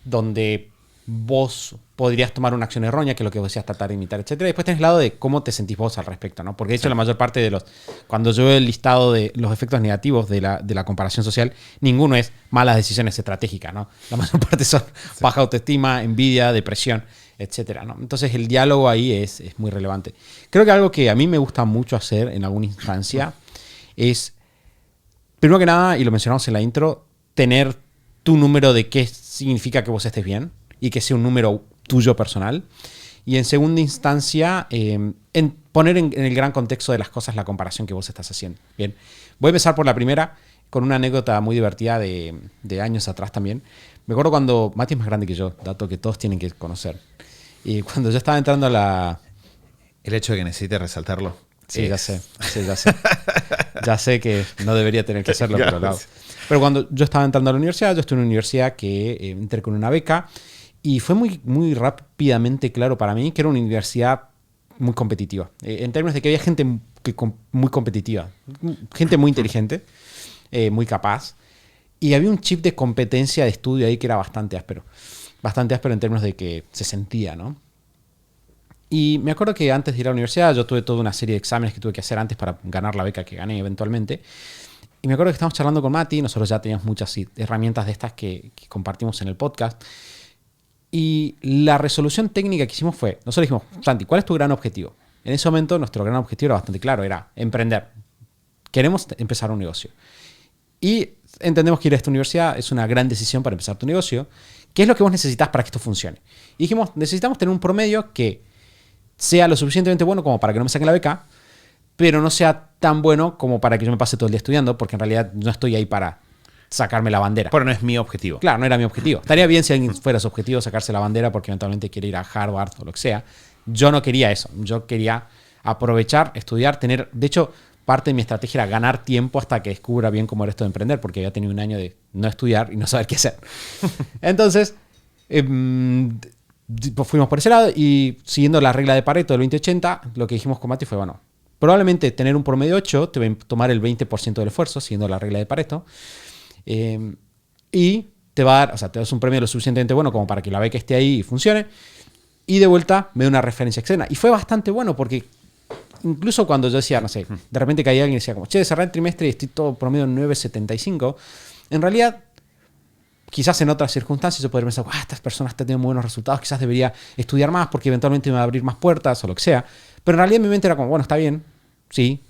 donde vos podrías tomar una acción errónea, que es lo que vos decías, tratar de imitar, etc. Y después tenés el lado de cómo te sentís vos al respecto, ¿no? Porque de hecho la mayor parte de cuando yo veo el listado de los efectos negativos de la comparación social, ninguno es malas decisiones estratégicas, ¿no? La mayor parte son baja autoestima, envidia, depresión, etcétera, ¿no? Entonces el diálogo ahí es muy relevante. Creo que algo que a mí me gusta mucho hacer en alguna instancia es, primero que nada, y lo mencionamos en la intro, tener tu número de qué significa que vos estés bien y que sea un número tuyo personal. Y en segunda instancia, poner en el gran contexto de las cosas la comparación que vos estás haciendo. Bien, voy a empezar por la primera, con una anécdota muy divertida de años atrás también. Me acuerdo cuando Mati es más grande que yo, dato que todos tienen que conocer. Y cuando yo estaba entrando a la... El hecho de que necesite resaltarlo. Sí, ya sé. Ya sé que no debería tener que hacerlo, pero lo hago. Pero cuando yo estaba entrando a la universidad, yo estuve en una universidad que entré con una beca y fue muy, muy rápidamente claro para mí que era una universidad muy competitiva. En términos de que había gente muy competitiva, gente muy inteligente, muy capaz, y había un chip de competencia de estudio ahí que era bastante áspero. Bastante áspero en términos de que se sentía, ¿no? Y me acuerdo que antes de ir a la universidad yo tuve toda una serie de exámenes que tuve que hacer antes para ganar la beca que gané eventualmente. Y me acuerdo que estábamos charlando con Mati, nosotros ya teníamos muchas herramientas de estas que compartimos en el podcast. Y la resolución técnica que hicimos fue, nosotros dijimos, Santi, ¿cuál es tu gran objetivo? En ese momento nuestro gran objetivo era bastante claro, era emprender. Queremos empezar un negocio. Y entendemos que ir a esta universidad es una gran decisión para empezar tu negocio. ¿Qué es lo que vos necesitas para que esto funcione? Y dijimos, necesitamos tener un promedio que sea lo suficientemente bueno como para que no me saquen la beca, pero no sea tan bueno como para que yo me pase todo el día estudiando, porque en realidad no estoy ahí para sacarme la bandera. Pero no es mi objetivo. Claro, no era mi objetivo. Estaría bien si alguien fuera su objetivo sacarse la bandera porque eventualmente quiere ir a Harvard o lo que sea. Yo no quería eso. Yo quería aprovechar, estudiar, tener... De hecho, parte de mi estrategia era ganar tiempo hasta que descubra bien cómo era esto de emprender, porque había tenido un año de no estudiar y no saber qué hacer. Entonces, fuimos por ese lado y siguiendo la regla de Pareto del 20-80, lo que dijimos con Mati fue, bueno, probablemente tener un promedio 8 te va a tomar el 20% del esfuerzo, siguiendo la regla de Pareto, y te va a dar, o sea, te das un premio lo suficientemente bueno como para que la beca esté ahí y funcione, y de vuelta me da una referencia externa. Y fue bastante bueno porque incluso cuando yo decía, no sé, de repente caía alguien y decía como, che, cerré el trimestre y estoy todo promedio en 9.75, en realidad... Quizás en otras circunstancias yo podría pensar, estas personas están teniendo muy buenos resultados, quizás debería estudiar más porque eventualmente me va a abrir más puertas o lo que sea. Pero en realidad mi mente era como, bueno, está bien, sí,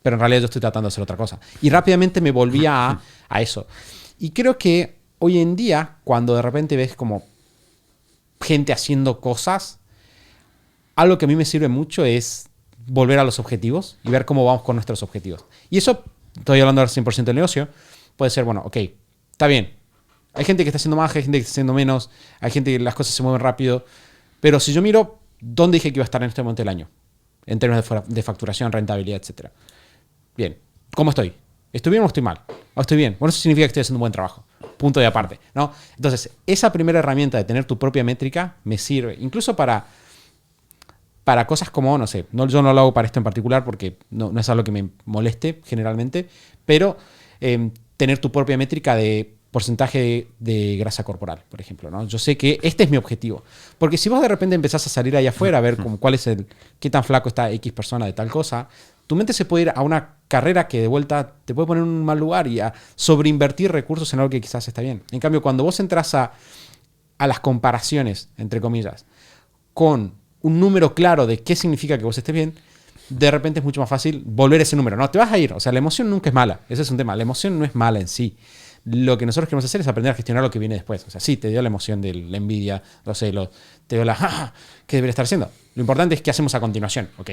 pero en realidad yo estoy tratando de hacer otra cosa. Y rápidamente me volvía a eso. Y creo que hoy en día, cuando de repente ves como gente haciendo cosas, algo que a mí me sirve mucho es volver a los objetivos y ver cómo vamos con nuestros objetivos. Y eso, estoy hablando al 100% del negocio, puede ser, bueno, ok, está bien. Hay gente que está haciendo más, hay gente que está haciendo menos, hay gente que las cosas se mueven rápido. Pero si yo miro dónde dije que iba a estar en este momento del año, en términos de facturación, rentabilidad, etc. Bien, ¿cómo estoy? ¿Estoy bien o estoy mal? ¿O estoy bien? Bueno, eso significa que estoy haciendo un buen trabajo. Punto de aparte, ¿no? Entonces, esa primera herramienta de tener tu propia métrica me sirve. Incluso para cosas como, no sé, yo no lo hago para esto en particular porque no es algo que me moleste generalmente, pero tener tu propia métrica de porcentaje de grasa corporal, por ejemplo, ¿no? Yo sé que este es mi objetivo. Porque si vos de repente empezás a salir allá afuera a ver cuál es qué tan flaco está X persona de tal cosa, tu mente se puede ir a una carrera que de vuelta te puede poner en un mal lugar y a sobreinvertir recursos en algo que quizás está bien. En cambio, cuando vos entras a las comparaciones, entre comillas, con un número claro de qué significa que vos estés bien, de repente es mucho más fácil volver ese número. No, te vas a ir. O sea, la emoción nunca es mala. Ese es un tema. La emoción no es mala en sí. Lo que nosotros queremos hacer es aprender a gestionar lo que viene después. O sea, sí, te dio la emoción de la envidia, los celos, te dio la ¿qué debería estar haciendo? Lo importante es qué hacemos a continuación. Ok,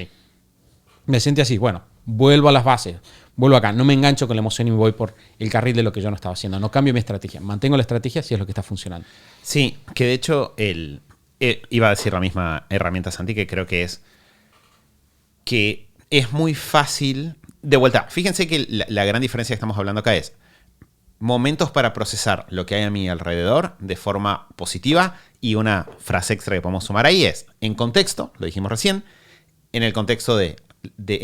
me siento así, bueno, vuelvo a las bases, vuelvo acá, no me engancho con la emoción y me voy por el carril de lo que yo no estaba haciendo. No cambio mi estrategia, mantengo la estrategia si es lo que está funcionando. Sí, que de hecho iba a decir la misma herramienta, Santi, que creo que es muy fácil. De vuelta, fíjense que la gran diferencia que estamos hablando acá es momentos para procesar lo que hay a mi alrededor de forma positiva, y una frase extra que podemos sumar ahí es en contexto, lo dijimos recién, en el contexto en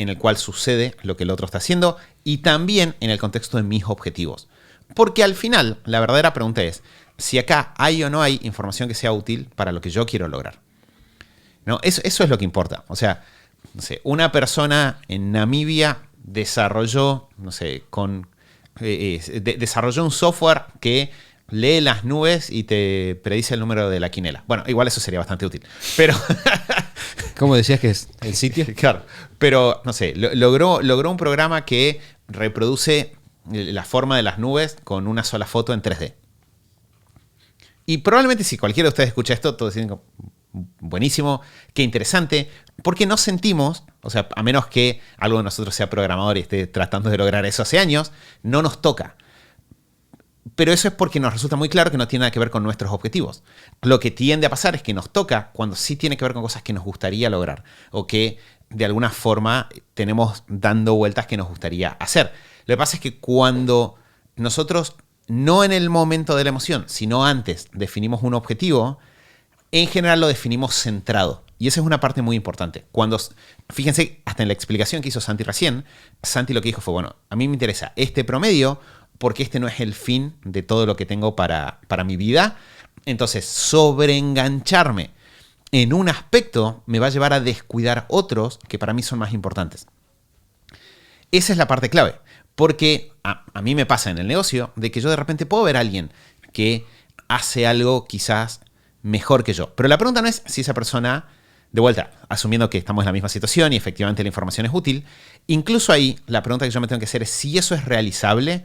el cual sucede lo que el otro está haciendo, y también en el contexto de mis objetivos. Porque al final, la verdadera pregunta es si acá hay o no hay información que sea útil para lo que yo quiero lograr. ¿No? Eso es lo que importa. O sea, no sé, una persona en Namibia desarrolló, no sé, desarrolló un software que lee las nubes y te predice el número de la quinela. Bueno, igual eso sería bastante útil. Pero ¿cómo decías que es el sitio? Claro, pero no sé, logró un programa que reproduce la forma de las nubes con una sola foto en 3D. Y probablemente si cualquiera de ustedes escucha esto, todos dicen buenísimo, qué interesante, porque no sentimos, o sea, a menos que algo de nosotros sea programador y esté tratando de lograr eso hace años, no nos toca. Pero eso es porque nos resulta muy claro que no tiene nada que ver con nuestros objetivos. Lo que tiende a pasar es que nos toca cuando sí tiene que ver con cosas que nos gustaría lograr o que de alguna forma tenemos dando vueltas que nos gustaría hacer. Lo que pasa es que cuando nosotros, no en el momento de la emoción, sino antes, definimos un objetivo, en general lo definimos centrado. Y esa es una parte muy importante. Fíjense, hasta en la explicación que hizo Santi recién, Santi lo que dijo fue, bueno, a mí me interesa este promedio porque este no es el fin de todo lo que tengo para mi vida. Entonces, sobreengancharme en un aspecto me va a llevar a descuidar otros que para mí son más importantes. Esa es la parte clave. Porque a mí me pasa en el negocio de que yo de repente puedo ver a alguien que hace algo quizás mejor que yo. Pero la pregunta no es si esa persona, de vuelta, asumiendo que estamos en la misma situación y efectivamente la información es útil, incluso ahí la pregunta que yo me tengo que hacer es si eso es realizable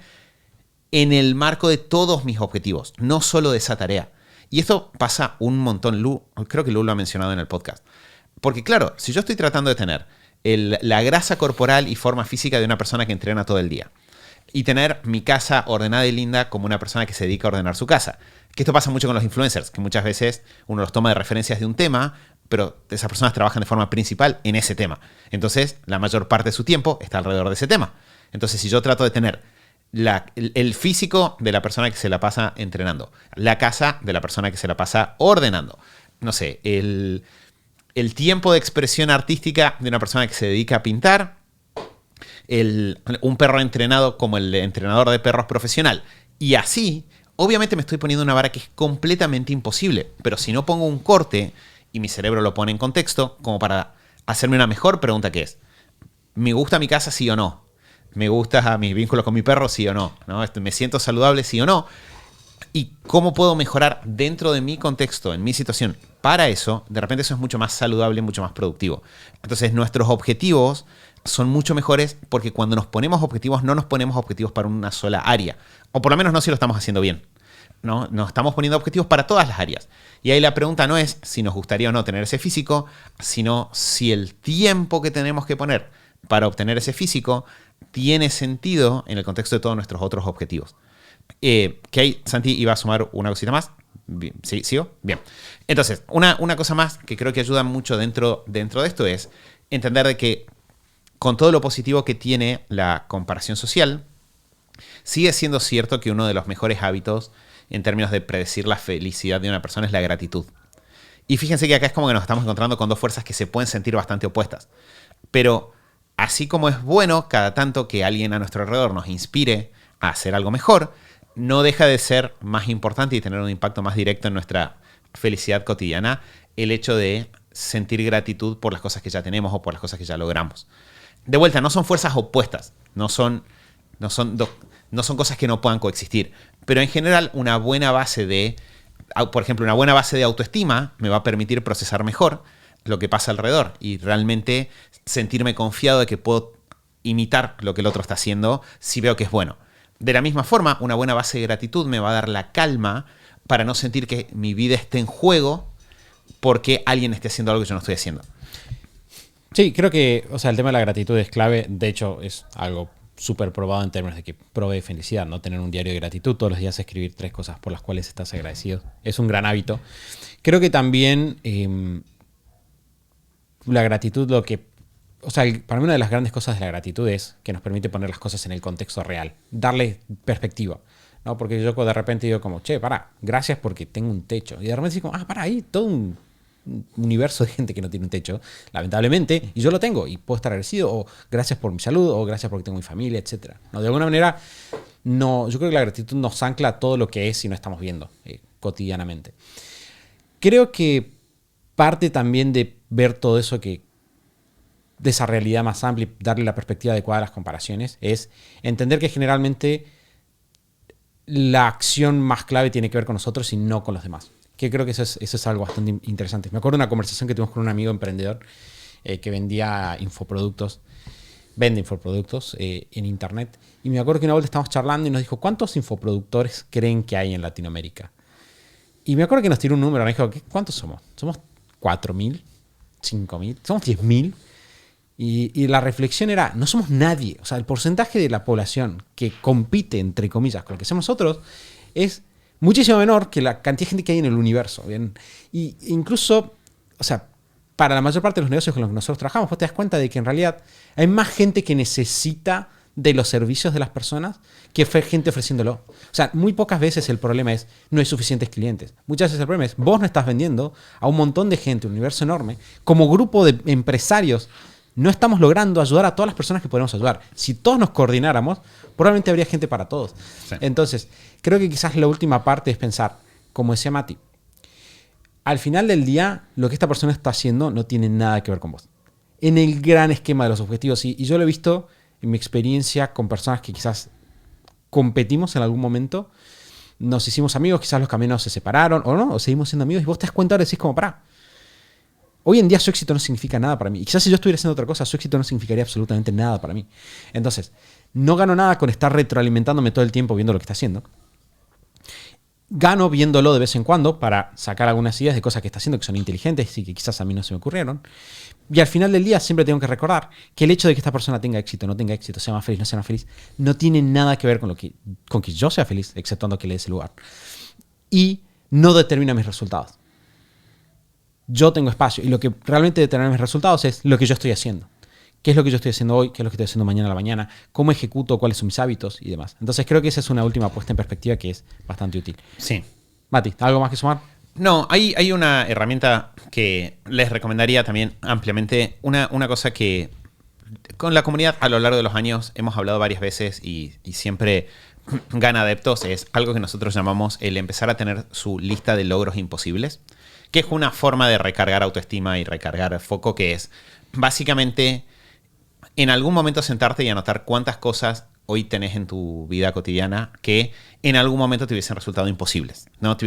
en el marco de todos mis objetivos, no solo de esa tarea. Y esto pasa un montón. Creo que Lu lo ha mencionado en el podcast. Porque claro, si yo estoy tratando de tener la grasa corporal y forma física de una persona que entrena todo el día, y tener mi casa ordenada y linda como una persona que se dedica a ordenar su casa, que esto pasa mucho con los influencers, que muchas veces uno los toma de referencias de un tema, pero esas personas trabajan de forma principal en ese tema. Entonces, la mayor parte de su tiempo está alrededor de ese tema. Entonces, si yo trato de tener el físico de la persona que se la pasa entrenando, la casa de la persona que se la pasa ordenando, no sé, el tiempo de expresión artística de una persona que se dedica a pintar, un perro entrenado como el entrenador de perros profesional, y así, obviamente me estoy poniendo una vara que es completamente imposible, pero si no pongo un corte y mi cerebro lo pone en contexto, como para hacerme una mejor pregunta, que es, ¿me gusta mi casa sí o no? ¿Me gusta mis vínculos con mi perro sí o no? ¿Me siento saludable sí o no? ¿Y cómo puedo mejorar dentro de mi contexto, en mi situación? Para eso, de repente eso es mucho más saludable, mucho más productivo. Entonces, nuestros objetivos son mucho mejores porque cuando nos ponemos objetivos, no nos ponemos objetivos para una sola área. O por lo menos no si lo estamos haciendo bien. ¿No? Nos estamos poniendo objetivos para todas las áreas. Y ahí la pregunta no es si nos gustaría o no tener ese físico, sino si el tiempo que tenemos que poner para obtener ese físico tiene sentido en el contexto de todos nuestros otros objetivos. Que ahí Santi iba a sumar una cosita más. Bien, ¿sí? ¿Sigo? Bien. Entonces, una cosa más que creo que ayuda mucho dentro de esto es entender de que con todo lo positivo que tiene la comparación social, sigue siendo cierto que uno de los mejores hábitos en términos de predecir la felicidad de una persona es la gratitud. Y fíjense que acá es como que nos estamos encontrando con dos fuerzas que se pueden sentir bastante opuestas. Pero así como es bueno cada tanto que alguien a nuestro alrededor nos inspire a hacer algo mejor, no deja de ser más importante y tener un impacto más directo en nuestra felicidad cotidiana el hecho de sentir gratitud por las cosas que ya tenemos o por las cosas que ya logramos. De vuelta, no son fuerzas opuestas, no son cosas que no puedan coexistir, pero en general una buena base por ejemplo, una buena base de autoestima me va a permitir procesar mejor lo que pasa alrededor y realmente sentirme confiado de que puedo imitar lo que el otro está haciendo si veo que es bueno. De la misma forma, una buena base de gratitud me va a dar la calma para no sentir que mi vida esté en juego porque alguien esté haciendo algo que yo no estoy haciendo. Sí, creo que el tema de la gratitud es clave. De hecho, es algo súper probado en términos de que provee felicidad, ¿no? Tener un diario de gratitud, todos los días escribir 3 cosas por las cuales estás agradecido. Es un gran hábito. Creo que también la gratitud, para mí una de las grandes cosas de la gratitud es que nos permite poner las cosas en el contexto real, darle perspectiva, ¿no? Porque yo de repente digo como, gracias porque tengo un techo. Y de repente digo, hay todo un universo de gente que no tiene un techo, lamentablemente, y yo lo tengo, y puedo estar agradecido, o gracias por mi salud, o gracias porque tengo mi familia, etc. ¿No? De alguna manera, yo creo que la gratitud nos ancla a todo lo que es y no estamos viendo cotidianamente. Creo que parte también de ver todo eso de esa realidad más amplia y darle la perspectiva adecuada a las comparaciones es entender que generalmente la acción más clave tiene que ver con nosotros y no con los demás. Que creo que eso es algo bastante interesante. Me acuerdo de una conversación que tuvimos con un amigo emprendedor que vende infoproductos en internet. Y me acuerdo que una vez estábamos charlando y nos dijo, ¿cuántos infoproductores creen que hay en Latinoamérica? Y me acuerdo que nos tiró un número, me dijo, ¿cuántos somos? ¿Somos 4.000? ¿5.000? ¿Somos 10.000? Y la reflexión era, no somos nadie. O sea, el porcentaje de la población que compite, entre comillas, con lo que hacemos nosotros es muchísimo menor que la cantidad de gente que hay en el universo. ¿Bien? Y incluso, para la mayor parte de los negocios con los que nosotros trabajamos, vos te das cuenta de que en realidad hay más gente que necesita de los servicios de las personas que gente ofreciéndolo. O sea, muy pocas veces el problema es no hay suficientes clientes. Muchas veces el problema es vos no estás vendiendo a un montón de gente, un universo enorme. Como grupo de empresarios no estamos logrando ayudar a todas las personas que podemos ayudar. Si todos nos coordináramos, probablemente habría gente para todos. Sí. Entonces, creo que quizás la última parte es pensar, como decía Mati, al final del día, lo que esta persona está haciendo no tiene nada que ver con vos. En el gran esquema de los objetivos, y yo lo he visto en mi experiencia con personas que quizás competimos en algún momento, nos hicimos amigos, quizás los caminos se separaron, o no, o seguimos siendo amigos, y vos te das cuenta ahora y decís como, hoy en día su éxito no significa nada para mí. Y quizás si yo estuviera haciendo otra cosa, su éxito no significaría absolutamente nada para mí. Entonces, no gano nada con estar retroalimentándome todo el tiempo viendo lo que está haciendo. Gano viéndolo de vez en cuando para sacar algunas ideas de cosas que está haciendo que son inteligentes y que quizás a mí no se me ocurrieron. Y al final del día siempre tengo que recordar que el hecho de que esta persona tenga éxito, no tenga éxito, sea más feliz, no sea más feliz, no tiene nada que ver con que yo sea feliz, exceptuando que le dé ese lugar. Y no determina mis resultados. Yo tengo espacio y lo que realmente determina mis resultados es lo que yo estoy haciendo. ¿Qué es lo que yo estoy haciendo hoy? ¿Qué es lo que estoy haciendo mañana a la mañana? ¿Cómo ejecuto? ¿Cuáles son mis hábitos? Y demás. Entonces creo que esa es una última puesta en perspectiva que es bastante útil. Sí. Mati, ¿algo más que sumar? No, hay una herramienta que les recomendaría también ampliamente. Una cosa que con la comunidad a lo largo de los años hemos hablado varias veces y siempre gana adeptos. Es algo que nosotros llamamos el empezar a tener su lista de logros imposibles, que es una forma de recargar autoestima y recargar foco, que es básicamente en algún momento sentarte y anotar cuántas cosas hoy tenés en tu vida cotidiana que en algún momento te hubiesen resultado imposibles, ¿no?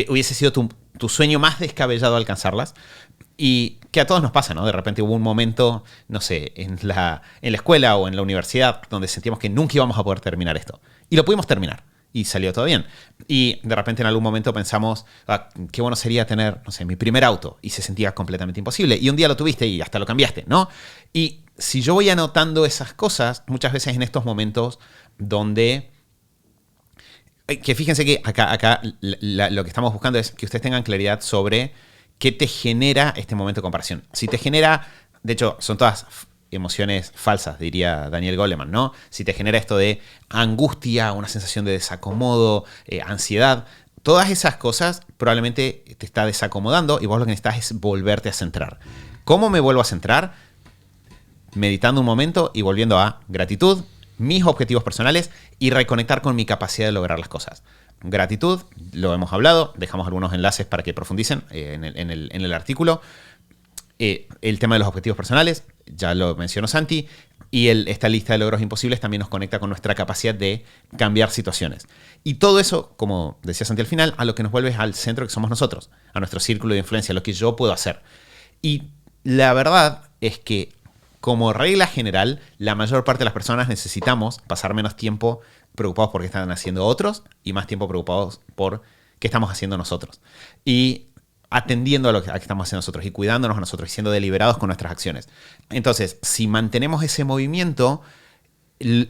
Hubiese sido tu sueño más descabellado alcanzarlas, y que a todos nos pasa, ¿no? De repente hubo un momento, no sé, en la escuela o en la universidad donde sentíamos que nunca íbamos a poder terminar esto. Y lo pudimos terminar. Y salió todo bien. Y de repente en algún momento pensamos, qué bueno sería tener, no sé, mi primer auto. Y se sentía completamente imposible. Y un día lo tuviste y hasta lo cambiaste, ¿no? Y si yo voy anotando esas cosas, muchas veces en estos momentos donde... Que fíjense que acá lo que estamos buscando es que ustedes tengan claridad sobre qué te genera este momento de comparación. Si te genera... De hecho, son todas emociones falsas, diría Daniel Goleman, ¿no? Si te genera esto de angustia, una sensación de desacomodo, ansiedad, todas esas cosas probablemente te está desacomodando y vos lo que necesitas es volverte a centrar. ¿Cómo me vuelvo a centrar? Meditando un momento y volviendo a gratitud, mis objetivos personales y reconectar con mi capacidad de lograr las cosas. Gratitud, lo hemos hablado, dejamos algunos enlaces para que profundicen en el artículo. El tema de los objetivos personales, ya lo mencionó Santi, y esta lista de logros imposibles también nos conecta con nuestra capacidad de cambiar situaciones. Y todo eso, como decía Santi al final, a lo que nos vuelve es al centro que somos nosotros, a nuestro círculo de influencia, a lo que yo puedo hacer. Y la verdad es que, como regla general, la mayor parte de las personas necesitamos pasar menos tiempo preocupados por qué están haciendo otros y más tiempo preocupados por qué estamos haciendo nosotros. Y atendiendo a lo que estamos haciendo nosotros y cuidándonos a nosotros y siendo deliberados con nuestras acciones. Entonces, si mantenemos ese movimiento,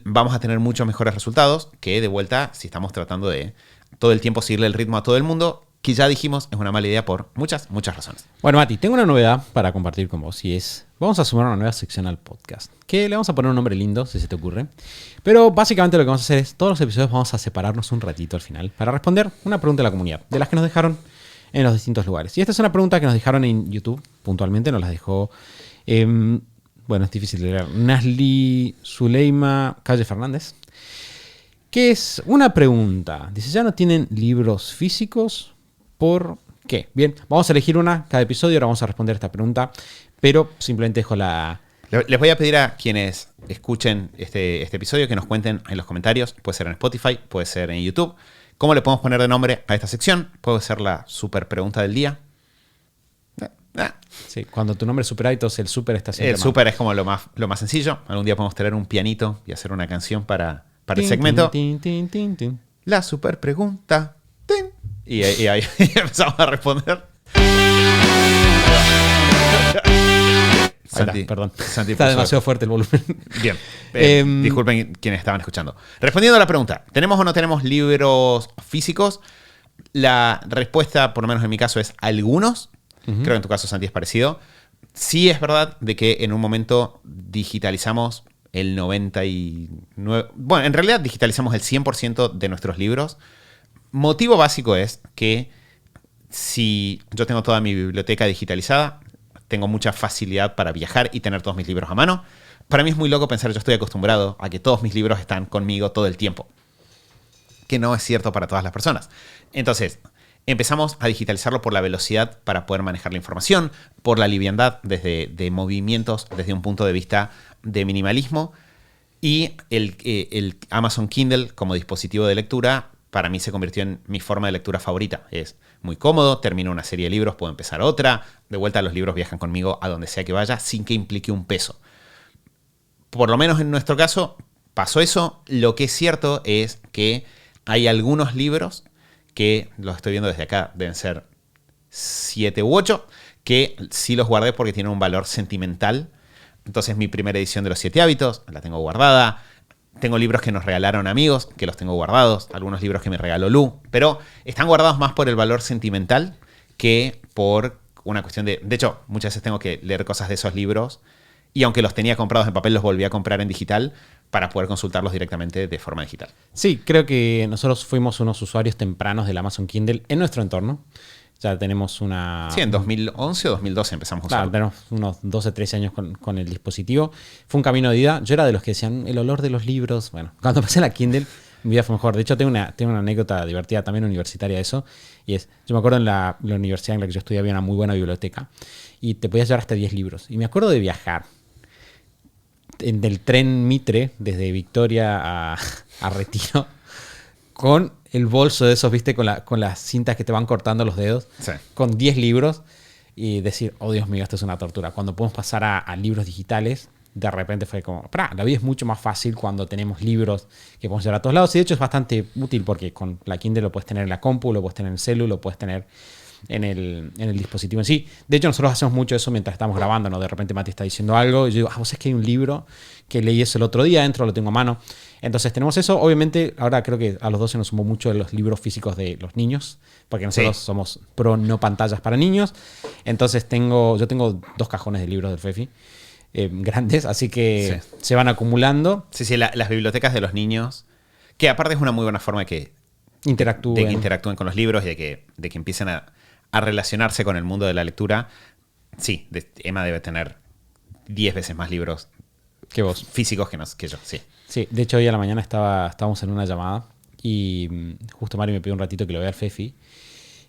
vamos a tener muchos mejores resultados que de vuelta si estamos tratando de todo el tiempo seguirle el ritmo a todo el mundo, que ya dijimos es una mala idea por muchas razones. Bueno, Mati, tengo una novedad para compartir con vos y es, vamos a sumar una nueva sección al podcast, que le vamos a poner un nombre lindo, si se te ocurre. Pero básicamente lo que vamos a hacer es, todos los episodios vamos a separarnos un ratito al final para responder una pregunta de la comunidad, de las que nos dejaron en los distintos lugares. Y esta es una pregunta que nos dejaron en YouTube, puntualmente, nos las dejó, bueno, es difícil de leer, Nasli Zuleima Calle Fernández, que es una pregunta. Dice, ¿ya no tienen libros físicos? ¿Por qué? Bien, vamos a elegir una cada episodio, ahora vamos a responder esta pregunta, pero simplemente dejo la... Les voy a pedir a quienes escuchen este episodio que nos cuenten en los comentarios, puede ser en Spotify, puede ser en YouTube, cómo le podemos poner de nombre a esta sección. Puede ser la super pregunta del día. Sí, cuando tu nombre es Super Hábitos, el super está siempre El super es como lo más sencillo. Algún día podemos tener un pianito y hacer una canción para el segmento. Tin. La super pregunta. Tin. Y ahí empezamos a responder. Santi, perdón. Santi está demasiado fuerte el volumen. Bien. Disculpen quienes estaban escuchando. Respondiendo a la pregunta, ¿tenemos o no tenemos libros físicos? La respuesta, por lo menos en mi caso, es algunos. Creo que en tu caso, Santi, es parecido. Sí es verdad de que en un momento digitalizamos el 99... Bueno, en realidad digitalizamos el 100% de nuestros libros. Motivo básico es que si yo tengo toda mi biblioteca digitalizada, tengo mucha facilidad para viajar y tener todos mis libros a mano. Para mí es muy loco pensar, yo estoy acostumbrado a que todos mis libros están conmigo todo el tiempo. Que no es cierto para todas las personas. Entonces, empezamos a digitalizarlo por la velocidad para poder manejar la información, por la liviandad de movimientos desde un punto de vista de minimalismo. Y el Amazon Kindle como dispositivo de lectura para mí se convirtió en mi forma de lectura favorita. Es muy cómodo, termino una serie de libros, puedo empezar otra. De vuelta los libros viajan conmigo a donde sea que vaya sin que implique un peso. Por lo menos en nuestro caso pasó eso. Lo que es cierto es que hay algunos libros que los estoy viendo desde acá, deben ser 7 u 8, que sí los guardé porque tienen un valor sentimental. Entonces mi primera edición de los 7 hábitos la tengo guardada. Tengo libros que nos regalaron amigos, que los tengo guardados. Algunos libros que me regaló Lu. Pero están guardados más por el valor sentimental que por una cuestión de... De hecho, muchas veces tengo que leer cosas de esos libros. Y aunque los tenía comprados en papel, los volví a comprar en digital para poder consultarlos directamente de forma digital. Sí, creo que nosotros fuimos unos usuarios tempranos del Amazon Kindle en nuestro entorno. Ya tenemos una... Sí, en 2011 o 2012 empezamos a usarlo. Claro, tenemos unos 12, 13 años con el dispositivo. Fue un camino de ida. Yo era de los que decían el olor de los libros. Bueno, cuando pasé la Kindle, mi vida fue mejor. De hecho, tengo una anécdota divertida también universitaria de eso. Y es, yo me acuerdo en la universidad en la que yo estudié había una muy buena biblioteca. Y te podías llevar hasta 10 libros. Y me acuerdo de viajar del tren Mitre, desde Victoria a Retiro, con el bolso de esos, ¿viste? Con las cintas que te van cortando los dedos. Sí. Con 10 libros y decir, oh Dios mío, esto es una tortura. Cuando podemos pasar a libros digitales, de repente fue como, la vida es mucho más fácil cuando tenemos libros que podemos llevar a todos lados. Y de hecho es bastante útil porque con la Kindle lo puedes tener en la compu, lo puedes tener en el celu, lo puedes tener en el dispositivo en sí. De hecho, nosotros hacemos mucho eso mientras estamos grabando, ¿no? De repente Mati está diciendo algo y yo digo, vos es que hay un libro que leí eso el otro día, entro, lo tengo a mano. Entonces tenemos eso. Obviamente, ahora creo que a los dos se nos sumó mucho de los libros físicos de los niños, porque nosotros somos pro no pantallas para niños. Entonces yo tengo 2 cajones de libros del Fefi, grandes, así que se van acumulando. Sí, las bibliotecas de los niños, que aparte es una muy buena forma de que interactúen con los libros y de que empiecen a relacionarse con el mundo de la lectura. Sí, Emma debe tener 10 veces más libros que vos, físicos que yo, sí. Sí, de hecho hoy a la mañana estábamos en una llamada y justo Mari me pidió un ratito que lo vea al Fefi.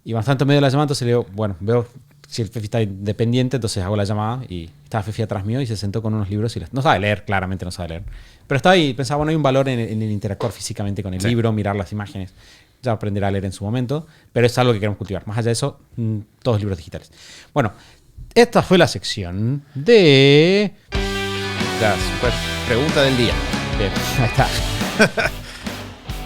Y bastante en medio de la llamada, entonces le digo, bueno, veo si el Fefi está independiente, entonces hago la llamada y estaba Fefi atrás mío y se sentó con unos libros y no sabe leer, claramente no sabe leer. Pero estaba ahí y pensaba, bueno, hay un valor en el interactuar físicamente con el libro, mirar las imágenes. Ya aprenderá a leer en su momento, pero es algo que queremos cultivar. Más allá de eso, todos libros digitales. Bueno, esta fue la sección de... La super pregunta del día. Bien, ahí está.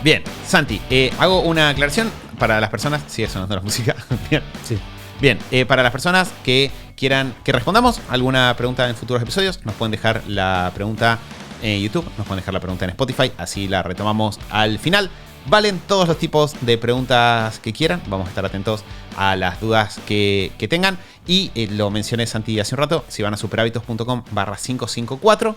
Bien, Santi, hago una aclaración para las personas... ¿Sigue sonando la música? Bien. Sí. Bien, para las personas que quieran que respondamos alguna pregunta en futuros episodios, nos pueden dejar la pregunta en YouTube, nos pueden dejar la pregunta en Spotify, así la retomamos al final. Valen todos los tipos de preguntas que quieran. Vamos a estar atentos a las dudas que tengan. Y lo mencioné Santi hace un rato. Si van a superhábitos.com/554,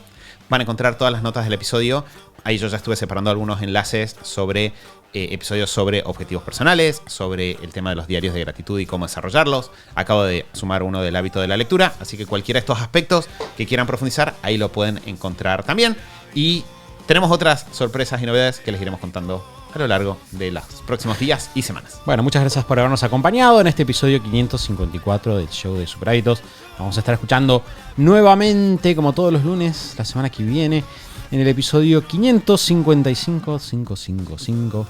van a encontrar todas las notas del episodio. Ahí yo ya estuve separando algunos enlaces sobre episodios sobre objetivos personales, sobre el tema de los diarios de gratitud y cómo desarrollarlos. Acabo de sumar uno del hábito de la lectura. Así que cualquiera de estos aspectos que quieran profundizar, ahí lo pueden encontrar también. Y tenemos otras sorpresas y novedades que les iremos contando a lo largo de los próximos días y semanas. Bueno, muchas gracias por habernos acompañado en este episodio 554 del show de Super Hábitos. Vamos a estar escuchando nuevamente, como todos los lunes, la semana que viene, en el episodio 555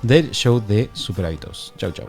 del show de Super Hábitos. Chau, chau.